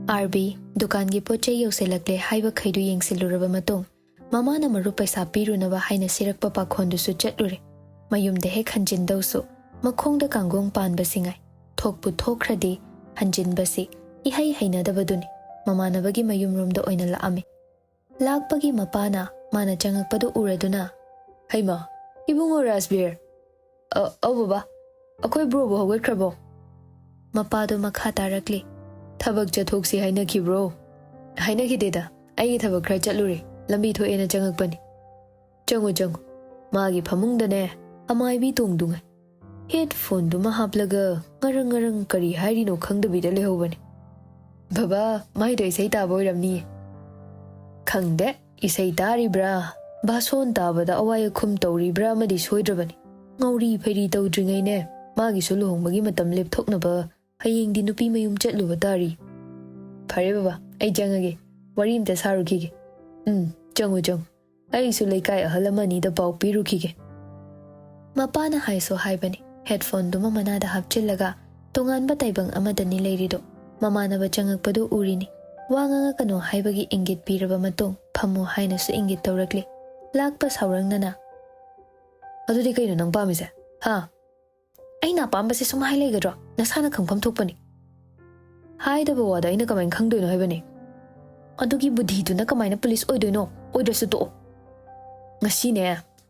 RB dukangi poche yauselakle haiba khaidu yengsiluraba matung mamana maru paisa pirunaba haina sirakpa pakhondusu chatlure mayumde hek hanjindausu makhongda kangong panba singai thokpu thokhradi hanjinbasi ihai hainadabaduni mamanabagi mayumromda oina laame lakpagi mapana mana changakpadu uraduna haima ibungo rasbir baba akoi bro bo hogotkrabo mapado makha tarakli ꯊꯕꯛ ꯆꯠꯊꯣꯛꯁꯤ ꯍꯥꯏꯅꯈꯤꯕ꯭ꯔꯣ ꯍꯥꯏꯅꯈꯤꯗꯦꯗ ꯑꯩꯒꯤ ꯊꯕꯛ ꯈꯔ ꯆꯠꯂꯨꯔꯦ ꯂꯝꯕꯤ ꯊꯣꯛꯑꯦꯅ ꯆꯪꯉꯛꯄꯅꯤ ꯆꯪꯉꯨ ꯃꯥꯒꯤ ꯐꯃꯨꯡꯗꯅꯦ ꯑꯃꯥꯏꯕꯤ ꯇꯣꯡꯗꯨꯉꯩ ꯍꯦꯗꯐꯣꯟꯗꯨꯃ ꯍꯥꯞꯂꯒ ꯉꯔꯪ ꯉꯔꯪ ꯀꯔꯤ ꯍꯥꯏꯔꯤꯅꯣ ꯈꯪꯗꯕꯤꯗ ꯂꯩꯍꯧꯕꯅꯤ ꯕꯕꯥ ꯃꯥꯏꯗꯣ ꯏꯁꯩ ꯇꯥꯕ ꯑꯣꯏꯔꯝꯅꯤꯌꯦ ꯈꯪꯗꯦ ꯏꯁꯩ ꯇꯥꯔꯤꯕ꯭ꯔꯥ ꯚꯥꯁꯣꯟ ꯇꯥꯕꯗ ꯑꯋꯥꯏ ꯑꯈꯨꯝ ꯇꯧꯔꯤꯕ꯭ꯔꯥ ꯑꯃꯗꯤ ꯁꯣꯏꯗ꯭ꯔꯕꯅꯤ ꯉꯧꯔꯤ ꯐꯩꯔꯤ ꯇꯧꯗ꯭ꯔꯤꯉꯩꯅꯦ ꯃꯥꯒꯤꯁꯨ ꯂꯨꯍꯣꯡꯕꯒꯤ ꯃꯇꯝ ꯂꯦꯞꯊꯣꯛꯅꯕ ꯍꯌꯦꯡꯗꯤ ꯅꯨꯄꯤ ꯃꯌꯨꯝ ꯆꯠꯂꯨꯕ ꯇꯥꯔꯤ ꯐꯔꯦ ꯕꯕꯥ ꯑꯩ ꯆꯪꯉꯒꯦ ꯋꯥꯔꯤ ꯑꯝꯇ ꯁꯥꯔꯨꯈꯤꯒꯦ ꯆꯪꯉꯨ ꯑꯩꯁꯨ ꯂꯩꯀꯥꯏ ꯑꯍꯜ ꯑꯃꯅꯤꯗ ꯄꯥꯎ ꯄꯤꯔꯨꯈꯤꯒꯦ ꯃꯄꯥꯅ ꯍꯥꯏꯁꯨ ꯍꯥꯏꯕꯅꯤ ꯍꯦꯗꯐꯣꯟꯗꯨꯃ ꯃꯅꯥꯗ ꯍꯥꯞꯆꯤꯜꯂꯒ ꯇꯣꯉꯥꯟꯕ ꯇꯥꯏꯕꯪ ꯑꯃꯗꯅꯤ ꯂꯩꯔꯤꯗꯣ ꯃꯃꯥꯟꯅꯕ ꯆꯪꯉꯛꯄꯗꯨ ꯎꯔꯤꯅꯤ ꯋꯥ ꯉꯥꯡꯉꯛꯀꯅꯣ ꯍꯥꯏꯕꯒꯤ ꯏꯪꯒꯤꯠ ꯄꯤꯔꯕ ꯃꯇꯨꯡ ꯐꯝꯃꯨ ꯍꯥꯏꯅꯁꯨ ꯏꯪꯒꯤꯠ ꯇꯧꯔꯛꯂꯤ ꯂꯥꯛꯄ ꯁꯥꯎꯔꯪꯅꯅ ꯑꯗꯨꯗꯤ ꯀꯩꯅꯣ ꯅꯪ ꯄꯥꯝꯃꯤꯁꯦ ꯍꯥ ꯑꯩꯅ ꯑꯄꯥꯝꯕꯁꯦ ꯁꯨꯝ ꯍꯥꯏ ꯂꯩꯒꯗ꯭ꯔꯣ ꯅꯁꯥꯅ ꯈꯪꯐꯝ ꯊꯣꯛꯄꯅꯤ ꯍꯥꯏꯗꯕ ꯋꯥꯗ ꯑꯩꯅ ꯀꯃꯥꯏꯅ ꯈꯪꯗꯣꯏꯅꯣ ꯍꯥꯏꯕꯅꯤ ꯑꯗꯨꯒꯤ ꯕꯨꯙꯤꯗꯨꯅ ꯀꯃꯥꯏꯅ ꯄꯨꯂꯤꯁ ꯑꯣꯏꯗꯣꯏꯅꯣ ꯑꯣꯏꯗ꯭ꯔꯁꯨ ꯇꯣꯛꯑꯣ ꯉꯁꯤꯅꯦ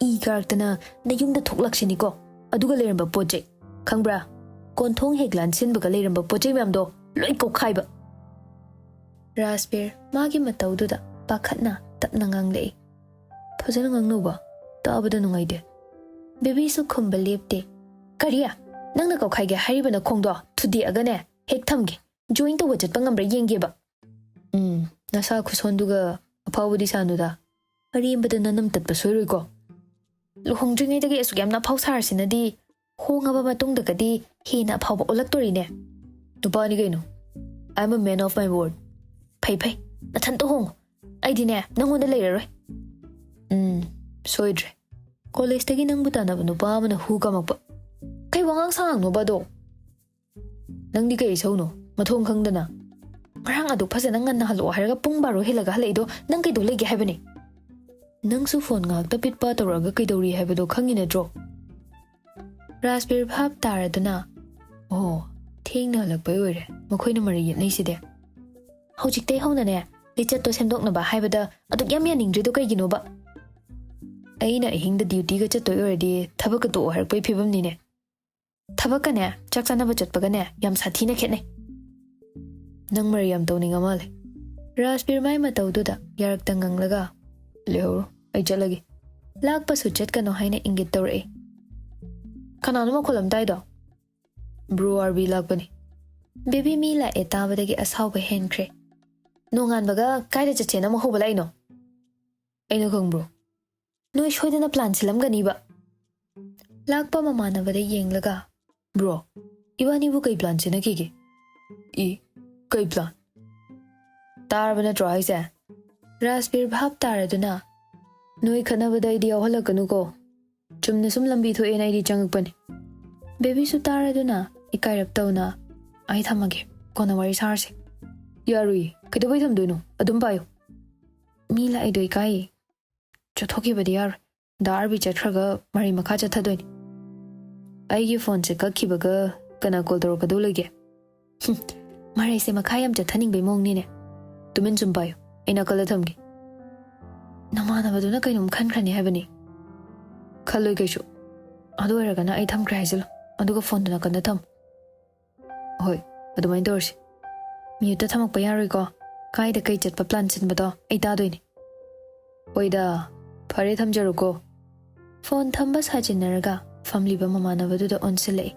ꯏ ꯀꯥꯔꯛꯇꯅ ꯅꯌꯨꯝꯗ ꯊꯣꯛꯂꯛꯁꯤꯅꯤꯀꯣ ꯑꯗꯨꯒ ꯂꯩꯔꯝꯕ ꯄꯣꯠꯆꯩ ꯈꯪꯕ꯭ꯔꯥ ꯀꯣꯟꯊꯣꯡ ꯍꯦꯛ ꯂꯥꯟꯁꯤꯟꯕꯒ ꯂꯩꯔꯝꯕ ꯄꯣꯠꯆꯩ ꯃꯌꯥꯝꯗꯣ ꯂꯣꯏ ꯀꯧꯈꯥꯏꯕ ꯔꯥꯖꯕꯤꯔ ꯃꯥꯒꯤ ꯃꯇꯧꯗꯨꯗ ꯄꯥꯈꯠꯅ ꯇꯞꯅ ꯉꯥꯡꯂꯛꯏ ꯐꯖꯅ ꯉꯥꯡꯅꯧꯕ ꯇꯥꯕꯗ ꯅꯨꯡꯉꯥꯏꯇꯦ ꯕꯦꯕꯤꯁꯨ ꯈꯨꯝꯕ ꯂꯦꯞꯇꯦ ꯀꯔꯤ ꯅꯪꯅ ꯀꯧꯈꯥꯏꯒꯦ ꯍꯥꯏꯔꯤꯕ ꯅꯈꯣꯡꯗꯣ ꯊꯨꯗꯦꯛꯑꯒꯅꯦ ꯍꯦꯛ ꯊꯝꯒꯦ ꯖꯣꯏꯟ ꯇꯧꯕ ꯆꯠꯄ ꯉꯝꯕ꯭ꯔꯥ ꯌꯦꯡꯒꯦꯕ ꯅꯁꯥ ꯈꯨꯁꯣꯟꯗꯨꯒ ꯑꯐꯥꯎꯕꯗꯤ ꯁꯥꯅꯨꯗ ꯑꯔꯦꯝꯕꯗ ꯅꯅꯝ ꯇꯠꯄ ꯁꯣꯏꯔꯣꯏꯀꯣ ꯂꯨꯍꯣꯡꯗ꯭ꯔꯤꯉꯩꯗꯒꯤ ꯑꯁꯨꯛ ꯌꯥꯝꯅ ꯑꯐꯥꯎ ꯁꯥꯔꯁꯤꯅꯗꯤ ꯍꯣꯡꯉꯕ ꯃꯇꯨꯡꯗꯒꯗꯤ ꯍꯦꯟꯅ ꯑꯐꯥꯎꯕ ꯑꯣꯜꯂꯛꯇꯣꯔꯤꯅꯦ ꯅꯨꯄꯥꯅꯤ ꯀꯩꯅꯣ ꯑꯥꯏ ꯑꯦꯝ ꯑ ꯃꯦꯟ ꯑꯣꯐ ꯃꯥꯏ ꯋꯥꯔꯗ ꯐꯩ ꯅꯊꯟꯇ ꯍꯣꯡꯉꯣ ꯑꯩꯗꯤꯅꯦ ꯅꯪꯉꯣꯟꯗ ꯂꯩꯔꯔꯣꯏ ꯁꯣꯏꯗ꯭ꯔꯦ ꯀꯣꯂꯦꯖꯇꯒꯤ ꯅꯪꯕꯨ ꯇꯥꯟꯅꯕ ꯅꯨꯄꯥ ꯑꯃꯅ ꯍꯨ ꯀꯥꯝꯃꯛꯄ ꯀꯩ ꯋꯥꯉꯥꯡ ꯁꯉꯥꯡꯅꯣꯕ ꯑꯗꯣ ꯅꯪꯗꯤ ꯀꯩ ꯏꯁꯧꯅꯣ ꯃꯊꯣꯡ ꯈꯪꯗꯅ ꯉꯔꯥꯡ ꯑꯗꯨ ꯐꯖꯅ ꯉꯟꯅ ꯍꯜꯂꯛꯑꯣ ꯍꯥꯏꯔꯒ ꯄꯨꯡ 12 ꯍꯦꯜꯂꯒ ꯍꯜꯂꯛꯏꯗꯣ ꯅꯪ ꯀꯩꯗꯧ ꯂꯩꯒꯦ ꯍꯥꯏꯕꯅꯤ ꯅꯪꯁꯨ ꯐꯣꯟ ꯉꯥꯛꯇ ꯄꯤꯠꯄ ꯇꯧꯔꯒ ꯀꯩꯗꯧꯔꯤ ꯍꯥꯏꯕꯗꯣ ꯈꯪꯉꯤ ꯅꯠꯇ꯭ꯔꯣ ꯔꯥꯖꯕꯤꯔ ꯚꯥꯞ ꯇꯥꯔꯗꯨꯅ ꯑꯣ ꯊꯦꯡꯅ ꯍꯜꯂꯛꯄꯩ ꯑꯣꯏꯔꯦ ꯃꯈꯣꯏꯅ ꯃꯔꯩ ꯌꯦꯠꯅꯩꯁꯤꯗꯤ ꯍꯧꯖꯤꯛꯇꯩ ꯍꯧꯅꯅꯦ ꯂꯤꯆꯠꯇꯣ ꯁꯦꯝꯗꯣꯛꯅꯕ ꯍꯥꯏꯕꯗ ꯑꯗꯨꯛ ꯌꯥꯝ ꯌꯥꯅꯤꯡꯗ꯭ꯔꯤꯗꯣ ꯀꯩꯒꯤꯅꯣꯕ ꯑꯩꯅ ꯑꯍꯤꯡꯗ ꯗ꯭ꯌꯨꯇꯤꯒ ꯆꯠꯇꯣꯏ ꯑꯣꯏꯔꯗꯤ ꯊꯕꯛꯀ ꯇꯣꯛꯑꯣ ꯍꯥꯏꯔꯛꯄꯩ ꯐꯤꯕꯝꯅꯤꯅꯦ ꯊꯕꯛꯀꯅꯦ ꯆꯥꯛ ꯆꯥꯅꯕ ꯆꯠꯄꯒꯅꯦ ꯌꯥꯝ ꯁꯥꯊꯤꯅ ꯈꯦꯠꯅꯩ ꯅꯪ ꯃꯔꯩ ꯌꯥꯝ ꯇꯧꯅꯤꯡꯉ ꯃꯥꯜꯂꯦ ꯔꯥꯖꯕꯤꯔ ꯃꯥꯏ ꯃꯇꯧꯗꯨꯗ ꯌꯥꯔꯛꯇ ꯉꯪꯂꯒ ꯂꯩꯍꯧꯔꯣ ꯑꯩ ꯆꯠꯂꯒꯦ ꯂꯥꯛꯄꯁꯨ ꯆꯠꯀꯅꯣ ꯍꯥꯏꯅ ꯏꯪꯒꯤꯠ ꯇꯧꯔꯛꯏ ꯀꯅꯥꯅꯣ ꯃꯈꯣꯜ ꯑꯃ ꯇꯥꯏꯗꯣ ꯕ꯭ꯔꯣ RB ꯂꯥꯛꯄꯅꯤ ꯕꯦꯕꯤ ꯃꯤ ꯂꯥꯛꯑꯦ ꯇꯥꯕꯗꯒꯤ ꯑꯁꯥꯎꯕ ꯍꯦꯟꯈ꯭ꯔꯦ ꯅꯣꯡꯉꯥꯟꯕꯒ ꯀꯥꯏꯗ ꯆꯠꯁꯦꯅ ꯑꯃꯨꯛ ꯍꯧꯕ ꯂꯥꯛꯏꯅꯣ ꯑꯩꯅ ꯈꯪꯕ꯭ꯔꯣ ꯅꯣꯏ ꯁꯣꯏꯗꯅ ꯄ꯭ꯂꯥꯟ ꯁꯤꯜꯂꯝꯒꯅꯤꯕ ꯂꯥꯛꯄ ꯃꯃꯥꯟꯅꯕꯗ ꯌꯦꯡꯂꯒ ꯕ꯭ꯔꯣ ꯏꯕꯥꯅꯤꯕꯨ ꯀꯩ ꯄ꯭ꯂꯥꯟ ꯁꯤꯟꯅꯈꯤꯒꯦ ꯀꯩ ꯄ꯭ꯂꯥꯟ ꯇꯥꯔꯕ ꯅꯠꯇ꯭ꯔꯣ ꯍꯥꯏꯁꯦ ꯔꯥꯖꯕꯤꯔ ꯚꯥꯞ ꯇꯥꯔꯗꯨꯅ ꯅꯣꯏ ꯈꯠꯅꯕꯗ ꯑꯩꯗꯤ ꯌꯥꯎꯍꯜꯂꯛꯀꯅꯨꯀꯣ ꯆꯨꯝꯅ ꯁꯨꯝ ꯂꯝꯕꯤ ꯊꯣꯛꯑꯦꯅ ꯑꯩꯗꯤ ꯆꯪꯉꯛꯄꯅꯤ ꯕꯦꯕꯤꯁꯨ ꯇꯥꯔꯗꯨꯅ ꯏꯀꯥꯏꯔꯞ ꯇꯧꯅ ꯑꯩ ꯊꯝꯃꯒꯦ ꯀꯣꯟꯅ ꯋꯥꯔꯤ ꯁꯥꯔꯁꯦ ꯌꯥꯔꯨꯏ ꯀꯩꯗꯧꯕꯩ ꯊꯝꯗꯣꯏꯅꯣ ꯑꯗꯨꯝ ꯄꯥꯏꯌꯨ ꯃꯤ ꯂꯥꯛꯏꯗꯣ ꯏꯀꯥꯏꯌꯦ ꯆꯠꯊꯣꯛꯈꯤꯕꯗꯤ ꯌꯥꯔꯣꯏ RB ꯆꯠꯈ꯭ꯔꯒ ꯃꯔꯩ ꯃꯈꯥ ꯆꯠꯊꯗꯣꯏꯅꯤ ꯑꯩꯒꯤ ꯐꯣꯟꯁꯦ ꯀꯛꯈꯤꯕꯒ ꯀꯅꯥ ꯀꯣꯜ ꯇꯧꯔꯛꯀꯗꯧ ꯂꯩꯒꯦ ꯃꯔꯩꯁꯦ ꯃꯈꯥ ꯌꯥꯝ ꯆꯠꯊꯅꯤꯡꯕꯩ ꯃꯑꯣꯡꯅꯤꯅꯦ ꯇꯨꯃꯤꯟ ꯁꯨꯝ ꯄꯥꯏꯌꯨ ꯑꯩ ꯅꯥꯀꯜꯗ ꯊꯝꯒꯦ ꯅꯃꯥꯟꯅꯕꯗꯨꯅ ꯀꯩꯅꯣꯝ ꯈꯟꯈ꯭ꯔꯅꯤ ꯍꯥꯏꯕꯅꯤ ꯈꯜꯂꯣꯏ ꯀꯩꯁꯨ ꯑꯗꯨ ꯑꯣꯏꯔꯒꯅ ꯑꯩ ꯊꯝꯈ꯭ꯔꯦ ꯍꯥꯏꯖꯤꯜꯂꯣ ꯑꯗꯨꯒ ꯐꯣꯟꯗꯨ ꯅꯥꯀꯟꯗ ꯊꯝꯃꯨ ꯍꯣꯏ ꯑꯗꯨꯃꯥꯏꯅ ꯇꯧꯔꯁꯤ ꯃ꯭ꯌꯨꯠꯇ ꯊꯝꯃꯛꯄ ꯌꯥꯔꯣꯏꯀꯣ ꯀꯥꯏꯗ ꯀꯩ ꯆꯠꯄ ꯄ꯭ꯂꯥꯟ ꯁꯤꯟꯕꯗꯣ ꯑꯩ ꯇꯥꯗꯣꯏꯅꯤ ꯍꯣꯏꯗ ꯐꯔꯦ ꯊꯝꯖꯔꯨꯀꯣ ꯐꯣꯟ ꯊꯝꯕ ꯁꯥꯖꯤꯟꯅꯔꯒ ꯐꯝꯂꯤꯕ ꯃꯃꯥꯟꯅꯕꯗꯨꯗ ꯑꯣꯟꯁꯤꯜꯂꯛꯏ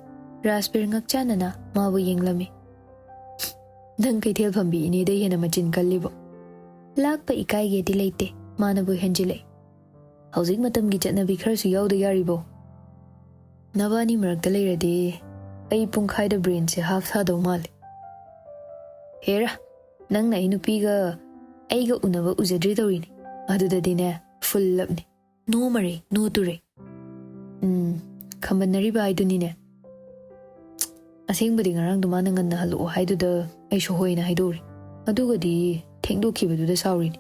ꯔꯥꯖꯕꯤꯔ ꯉꯛꯆꯥꯟꯅꯅ ꯃꯥꯕꯨ ꯌꯦꯡꯂꯝꯃꯤ ꯅꯪ ꯀꯩꯊꯦꯜ ꯐꯝꯕꯤ ꯏꯅꯦꯗꯩ ꯍꯦꯟꯅ ꯃꯆꯤꯟ ꯀꯜꯂꯤꯕꯣ ꯂꯥꯛꯄ ꯏꯀꯥꯏꯒꯦꯗꯤ ꯂꯩꯇꯦ ꯃꯥꯅꯕꯨ ꯍꯦꯟꯖꯤꯜꯂꯛꯏ ꯍꯧꯖꯤꯛ ꯃꯇꯝꯒꯤ ꯆꯠꯅꯕꯤ ꯈꯔꯁꯨ ꯌꯥꯎꯗ ꯌꯥꯔꯤꯕꯣ ꯅꯕꯥꯅꯤ ꯃꯔꯛꯇ ꯂꯩꯔꯗꯤ ꯑꯩ ꯄꯨꯡꯈꯥꯏꯗ ꯕ꯭ꯔꯦꯟꯁꯦ ꯍꯥꯞ ꯊꯥꯗꯧ ꯃꯥꯜꯂꯦ ꯍꯦꯔꯥ ꯅꯪꯅ ꯑꯩ ꯅꯨꯄꯤꯒ ꯑꯩꯒ ꯎꯅꯕ ꯎꯖꯗ꯭ꯔꯤ ꯇꯧꯔꯤꯅꯤ ꯑꯗꯨꯗꯗꯤꯅꯦ ꯐꯨꯜ ꯂꯞꯅꯤ ꯅꯣ ꯃꯔꯩ ꯅꯣ ꯇꯨꯔꯩ ꯈꯝꯕꯟꯅꯔꯤꯕ ꯍꯥꯏꯗꯨꯅꯤꯅꯦ ꯑꯁꯦꯡꯕꯗꯤ ꯉꯔꯥꯡꯗꯣ ꯃꯥꯅ ꯉꯟꯅ ꯍꯜꯂꯛꯑꯣ ꯍꯥꯏꯗꯨꯗ ꯑꯩꯁꯨ ꯍꯣꯏꯅ ꯍꯥꯏꯗꯣꯛꯎꯔꯦ ꯑꯗꯨꯒꯗꯤ ꯊꯦꯡꯗꯣꯛꯈꯤꯕꯗꯨꯗ ꯁꯥꯎꯔꯤꯅꯤ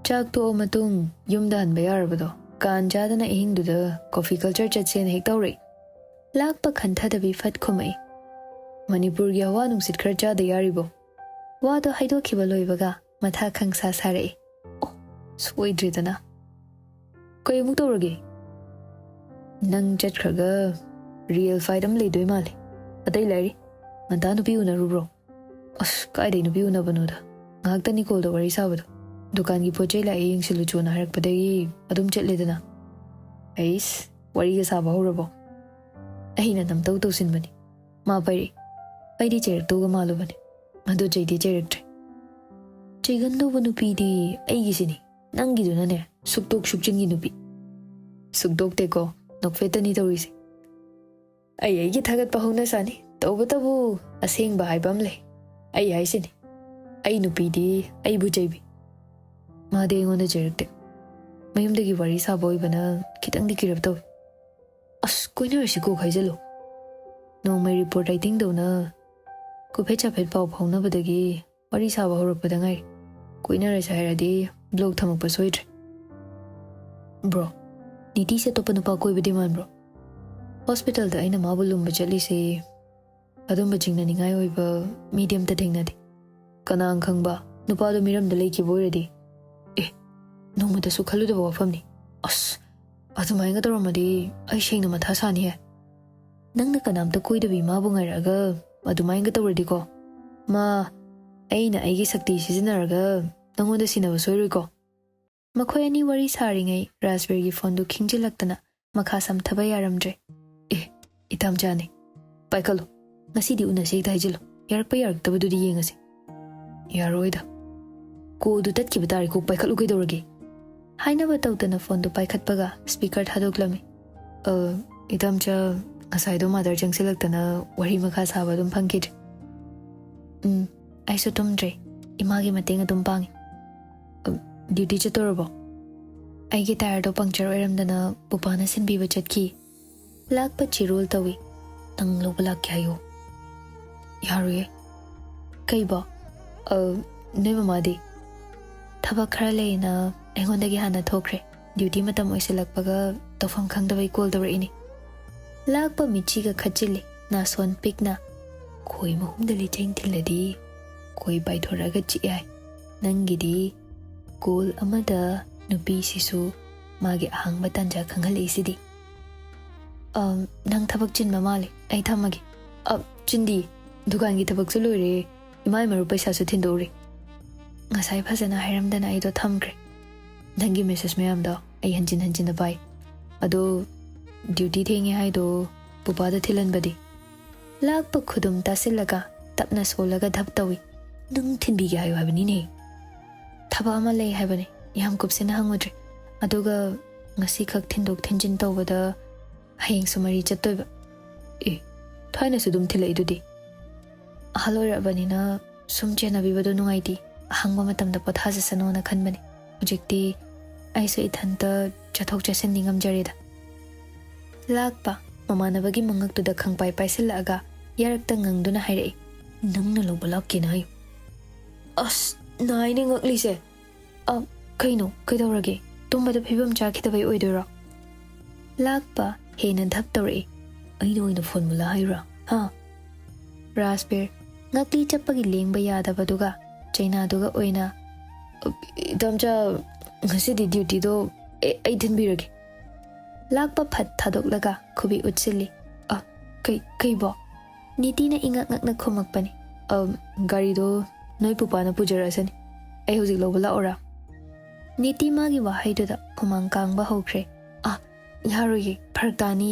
ꯆꯥꯛ ꯇꯣꯛꯑ ꯃꯇꯨꯡ ꯌꯨꯝꯗ ꯍꯟꯕ ꯌꯥꯔꯕꯗꯣ ꯀꯥꯟ ꯆꯥꯗꯅ ꯑꯍꯤꯡꯗꯨꯗ ꯀꯣꯐꯤ ꯀꯜꯆꯔ ꯆꯠꯁꯦꯅ ꯍꯦꯛ ꯇꯧꯔꯛꯏ ꯂꯥꯛꯄ ꯈꯟꯊꯗꯕꯤ ꯐꯠ ꯈꯨꯝꯃꯛꯏ ꯃꯅꯤꯄꯨꯔꯒꯤ ꯍꯋꯥ ꯅꯨꯡꯁꯤꯠ ꯈꯔ ꯆꯥꯗ ꯌꯥꯔꯤꯕꯣ ꯋꯥꯗꯣ ꯍꯥꯏꯗꯣꯛꯈꯤꯕ ꯂꯣꯏꯕꯒ ꯃꯊꯥ ꯈꯪꯁꯥ ꯁꯥꯔꯛꯏ ꯑꯣ ꯁꯣꯏꯗ꯭ꯔꯦꯗꯅ ꯀꯩ ꯑꯃꯨꯛ ꯇꯧꯔꯒꯦ ꯅꯪ ꯆꯠꯈ꯭ꯔꯒ ꯔꯤꯌꯦꯜ ꯐꯥꯏꯠ ꯑꯃ ꯂꯩꯗꯣꯏ ꯃꯥꯜꯂꯦ ꯑꯇꯩ ꯂꯩꯔꯤ ꯉꯟꯇꯥ ꯅꯨꯄꯤ ꯎꯅꯔꯨꯕ꯭ꯔꯣ ꯑꯁ ꯀꯥꯏꯗꯩ ꯅꯨꯄꯤ ꯎꯅꯕꯅꯣꯗ ꯉꯥꯏꯍꯥꯛꯇꯅꯤ ꯀꯣꯜꯗ ꯋꯥꯔꯤ ꯁꯥꯕꯗꯣ ꯗꯨꯀꯥꯟꯒꯤ ꯄꯣꯠ ꯆꯩ ꯂꯥꯛꯑꯦ ꯌꯦꯡꯁꯤꯜꯂꯨꯆꯣꯅ ꯍꯥꯏꯔꯛꯄꯗꯒꯤ ꯑꯗꯨꯝ ꯆꯠꯂꯦꯗꯅ ꯑꯩꯁ ꯋꯥꯔꯤꯒ ꯁꯥꯕ ꯍꯧꯔꯕꯣ ꯑꯩꯅ ꯅꯝꯇꯧ ꯇꯧꯁꯤꯟꯕꯅꯤ ꯃꯥ ꯄꯥꯏꯔꯛꯏ ꯑꯩꯗꯤ ꯆꯩꯔꯛꯇꯧꯒ ꯃꯥꯜꯂꯨꯕꯅꯤ ꯑꯗꯨ ꯆꯩꯗꯤ ꯆꯩꯔꯛꯇ꯭ꯔꯦ ꯆꯩꯒꯟꯗꯧꯕ ꯅꯨꯄꯤꯗꯤ ꯑꯩꯒꯤꯁꯤꯅꯤ ꯅꯪꯒꯤꯗꯨꯅꯅꯦ ꯁꯨꯛꯇꯣꯛ ꯁꯨꯛꯆꯤꯟꯒꯤ ꯅꯨꯄꯤ ꯁꯨꯛꯇꯣꯛꯇꯦꯀꯣ ꯅꯣꯛꯐꯦꯠꯇꯅꯤ ꯇꯧꯔꯤꯁꯦ ꯑꯩꯒꯤ ꯊꯥꯒꯠꯄ ꯍꯧꯅꯁꯥꯅꯤ ꯇꯧꯕꯇꯕꯨ ꯑꯁꯦꯡꯕ ꯍꯥꯏꯕ ꯑꯃ ꯂꯩ ꯑꯩ ꯍꯥꯏꯁꯤꯅꯤ ꯑꯩ ꯅꯨꯄꯤꯗꯤ ꯑꯩꯕꯨ ꯆꯩꯕꯤ ꯃꯥꯗꯤ ꯑꯩꯉꯣꯟꯗ ꯆꯩꯔꯛꯇꯦ ꯃꯌꯨꯝꯗꯒꯤ ꯋꯥꯔꯤ ꯁꯥꯕ ꯑꯣꯏꯕꯅ ꯈꯤꯇꯪꯗꯤ ꯀꯤꯔꯞ ꯇꯧꯏ ꯑꯁ ꯀꯣꯏꯅꯔꯁꯤꯀꯣ ꯍꯥꯏꯖꯜꯂꯣ ꯅꯣꯡꯃꯩ ꯔꯤꯄꯣꯔꯠ ꯔꯥꯏꯇꯤꯡꯗꯧꯅ ꯀꯨꯐꯦꯠ ꯆꯥꯐꯦꯠ ꯄꯥꯎ ꯐꯥꯎꯅꯕꯗꯒꯤ ꯋꯥꯔꯤ ꯁꯥꯕ ꯍꯧꯔꯛꯄꯗ ꯉꯥꯏꯔꯤ ꯀꯣꯏꯅꯔꯁꯦ ꯍꯥꯏꯔꯗꯤ ꯕ꯭ꯂꯣꯛ ꯊꯝꯃꯛꯄ ꯁꯣꯏꯗ꯭ꯔꯦ ꯕ꯭ꯔꯣ ꯅꯤꯇꯤꯁꯦ ꯑꯇꯣꯞꯄ ꯅꯨꯄꯥ ꯀꯣꯏꯕꯗꯤ ꯃꯥꯟꯕ꯭ꯔꯣ ꯍꯣꯁꯄꯤꯇꯥꯜꯗ ꯑꯩꯅ ꯃꯥꯕꯨ ꯂꯨꯝꯕ ꯆꯠꯂꯤꯁꯦ ꯑꯗꯨꯝꯕ ꯆꯤꯡꯅꯅꯤꯡꯉꯥꯏ ꯑꯣꯏꯕ ꯃꯤꯗꯤ ꯑꯝꯇ ꯊꯦꯡꯅꯗꯦ ꯀꯅꯥꯅ ꯈꯪꯕ ꯅꯨꯄꯥꯗꯣ ꯃꯤꯔꯝꯗ ꯂꯩꯈꯤꯕ ꯑꯣꯏꯔꯗꯤ ꯑꯦ ꯅꯣꯡꯃꯇꯁꯨ ꯈꯜꯂꯨꯗꯕ ꯋꯥꯐꯝꯅꯤ ꯑꯁ ꯑꯗꯨꯃꯥꯏꯅ ꯇꯧꯔꯝꯃꯗꯤ ꯑꯩ ꯁꯦꯡꯅ ꯃꯊꯥ ꯁꯥꯅꯤꯍꯦ ꯅꯪꯅ ꯀꯅꯥꯝꯇ ꯀꯣꯏꯗꯕꯤ ꯃꯥꯕꯨ ꯉꯥꯏꯔꯛꯑꯒ ꯑꯗꯨꯃꯥꯏꯅꯒ ꯇꯧꯔꯗꯤꯀꯣ ꯃꯥ ꯑꯩꯅ ꯑꯩꯒꯤ ꯁꯛꯇꯤ ꯁꯤꯖꯤꯟꯅꯔꯒ ꯅꯪꯉꯣꯟꯗ ꯁꯤꯟꯅꯕ ꯁꯣꯏꯔꯣꯏꯀꯣ ꯃꯈꯣꯏ ꯑꯅꯤ ꯋꯥꯔꯤ ꯁꯥꯔꯤꯉꯩ ꯔꯥꯖꯕꯤꯔꯒꯤ ꯐꯣꯟꯗꯨ ꯈꯤꯡꯖꯤꯜꯂꯛꯇꯅ ꯃꯈꯥ ꯁꯝꯊꯕ ꯌꯥꯔꯝꯗ꯭ꯔꯦ ꯑꯦ ꯏꯇꯥꯝꯆꯥꯅꯤ ꯄꯥꯏꯈꯠꯂꯨ ꯉꯁꯤꯗꯤ ꯎꯅꯁꯦ ꯍꯦꯛꯇ ꯍꯥꯏꯖꯤꯜꯂꯨ ꯌꯥꯔꯛꯄ ꯌꯥꯔꯛꯇꯕꯗꯨꯗꯤ ꯌꯦꯡꯉꯁꯤ ꯌꯥꯔꯣꯏꯗ ꯀꯣꯜꯗꯨ ꯇꯠꯈꯤꯕ ꯇꯥꯔꯦ ꯀꯣꯛ ꯄꯥꯏꯈꯠꯂꯨ ꯀꯩꯗꯧꯔꯒꯦ ꯍꯥꯏꯅꯕ ꯇꯧꯗꯅ ꯐꯣꯟꯗꯨ ꯄꯥꯏꯈꯠꯄꯒ ꯁ꯭ꯄꯤꯀꯔ ꯊꯥꯗꯣꯛꯂꯝꯃꯤ ꯏꯇꯥꯝꯆꯥ ꯉꯁꯥꯏꯗꯣ ꯃꯥꯗꯔ ꯆꯪꯁꯤꯜꯂꯛꯇꯅ ꯋꯥꯔꯤ ꯃꯈꯥ ꯁꯥꯕ ꯑꯗꯨꯝ ꯐꯪꯈꯤꯗ꯭ꯔꯦ ꯑꯩꯁꯨ ꯇꯨꯝꯗ꯭ꯔꯦ ꯏꯃꯥꯒꯤ ꯃꯇꯦꯡ ꯑꯗꯨꯝ ꯄꯥꯡꯉꯤ ꯗ꯭ꯌꯨꯇꯤ ꯆꯠꯇꯣꯔꯕꯣ ꯑꯩꯒꯤ ꯇꯥꯌꯔꯗꯣ ꯄꯪꯆꯔ ꯑꯣꯏꯔꯝꯗꯅ ꯄꯨꯄꯥꯅ ꯁꯤꯟꯕꯤꯕ ꯆꯠꯈꯤ ꯂꯥꯛꯄ ꯆꯤꯔꯣꯜ ꯇꯧꯏ ꯅꯪ ꯂꯧꯕ ꯂꯥꯛꯀꯦ ꯍꯥꯏꯌꯣ ꯌꯥꯔꯣꯏꯌꯦ ꯀꯩꯕꯣ ꯅꯣꯏ ꯃꯃꯥꯗꯤ ꯊꯕꯛ ꯈꯔ ꯂꯩꯅ ꯑꯩꯉꯣꯟꯗꯒꯤ ꯍꯥꯟꯅ ꯊꯣꯛꯈ꯭ꯔꯦ ꯗ꯭ꯌꯨꯇꯤ ꯃꯇꯝ ꯑꯣꯏꯁꯤꯜꯂꯛꯄꯒ ꯇꯧꯐꯝ ꯈꯪꯗꯕꯩ ꯀꯣꯜ ꯇꯧꯔꯛꯏꯅꯤ ꯂꯥꯛꯄ ꯃꯤꯠꯆꯤꯒ ꯈꯠꯆꯤꯜꯂꯤ ꯅꯥꯁꯣꯟ ꯄꯤꯛꯅ ꯈꯣꯏ ꯃꯍꯨꯝꯗ ꯂꯤꯆꯩ ꯊꯤꯜꯂꯗꯤ ꯈꯣꯏ ꯄꯥꯏꯊꯣꯔꯛꯑꯒ ꯆꯤꯛꯑꯦ ꯍꯥꯏ ꯅꯪꯒꯤꯗꯤ ꯀꯣꯜ ꯑꯃꯗ ꯅꯨꯄꯤꯁꯤꯁꯨ ꯃꯥꯒꯤ ꯑꯍꯥꯡꯕ ꯇꯥꯟꯖꯥ ꯈꯪꯍꯜꯂꯛꯏꯁꯤꯗꯤ ꯅꯪ ꯊꯕꯛ ꯆꯤꯟꯕ ꯃꯥꯜꯂꯦ ꯑꯩ ꯊꯝꯃꯒꯦ ꯆꯤꯟꯗꯤ ꯗꯨꯀꯥꯟꯒꯤ ꯊꯕꯛꯁꯨ ꯂꯣꯏꯔꯦ ꯏꯃꯥꯏ ꯃꯔꯨꯞ ꯄꯩꯁꯥꯁꯨ ꯊꯤꯟꯗꯣꯛꯎꯔꯦ ꯉꯁꯥꯏ ꯐꯖꯅ ꯍꯥꯏꯔꯝꯗꯅ ꯑꯩꯗꯣ ꯊꯝꯈ꯭ꯔꯦ ꯅꯪꯒꯤ ꯃꯦꯁꯦꯖ ꯃꯌꯥꯝꯗꯣ ꯑꯩ ꯍꯟꯖꯤꯟ ꯍꯟꯖꯤꯟꯅ ꯄꯥꯏ ꯑꯗꯣ ड्यूटी थेंगे हाइदो पुपादा थिलनबदी लाकप खुदुम तासिल्लगा तपना सोलगा धप तवी नंग थिनबिगे हायो हाबनीने थबा अमा लई हाबने याम कुपसेना हंगोद्रे अदुगा ngasi khak thindok thinjin tawbada hayeng sumari chattoiba e thaina sudum thilai dudi halora banina sum chena bibado nungaiti hangba matamda pothaja sanona khanbani hujikti aiso ithanta chathok chasen ningam jarida lakpa mamanabagi mangaktuda khangpai paisilaga yarakta ngangduna hairai nangna loba lakkina hayo as naine ngaklise kaino kaidawrage तुमबद फिबम चाखिदबई ओइदोरा Lakpa हेना धप तौरई अइनो ओइनो phone मुला हाइरा हा Rajbir ngakli chapagi lengba yadabadुगा chainaduगा ओइना दमचा ngasi duty do ai thinbirage lakpa phat thadokलागा खुबी उछिली कई बो नीतिना इंगक ngakna खोमकपनि गाड़ी दो नोइ पुपाना पुजरासनि ai hojik lobala ora नीति मागी वाहैदुदा खुमांग कांगबा होख्रे यारोये फरतानी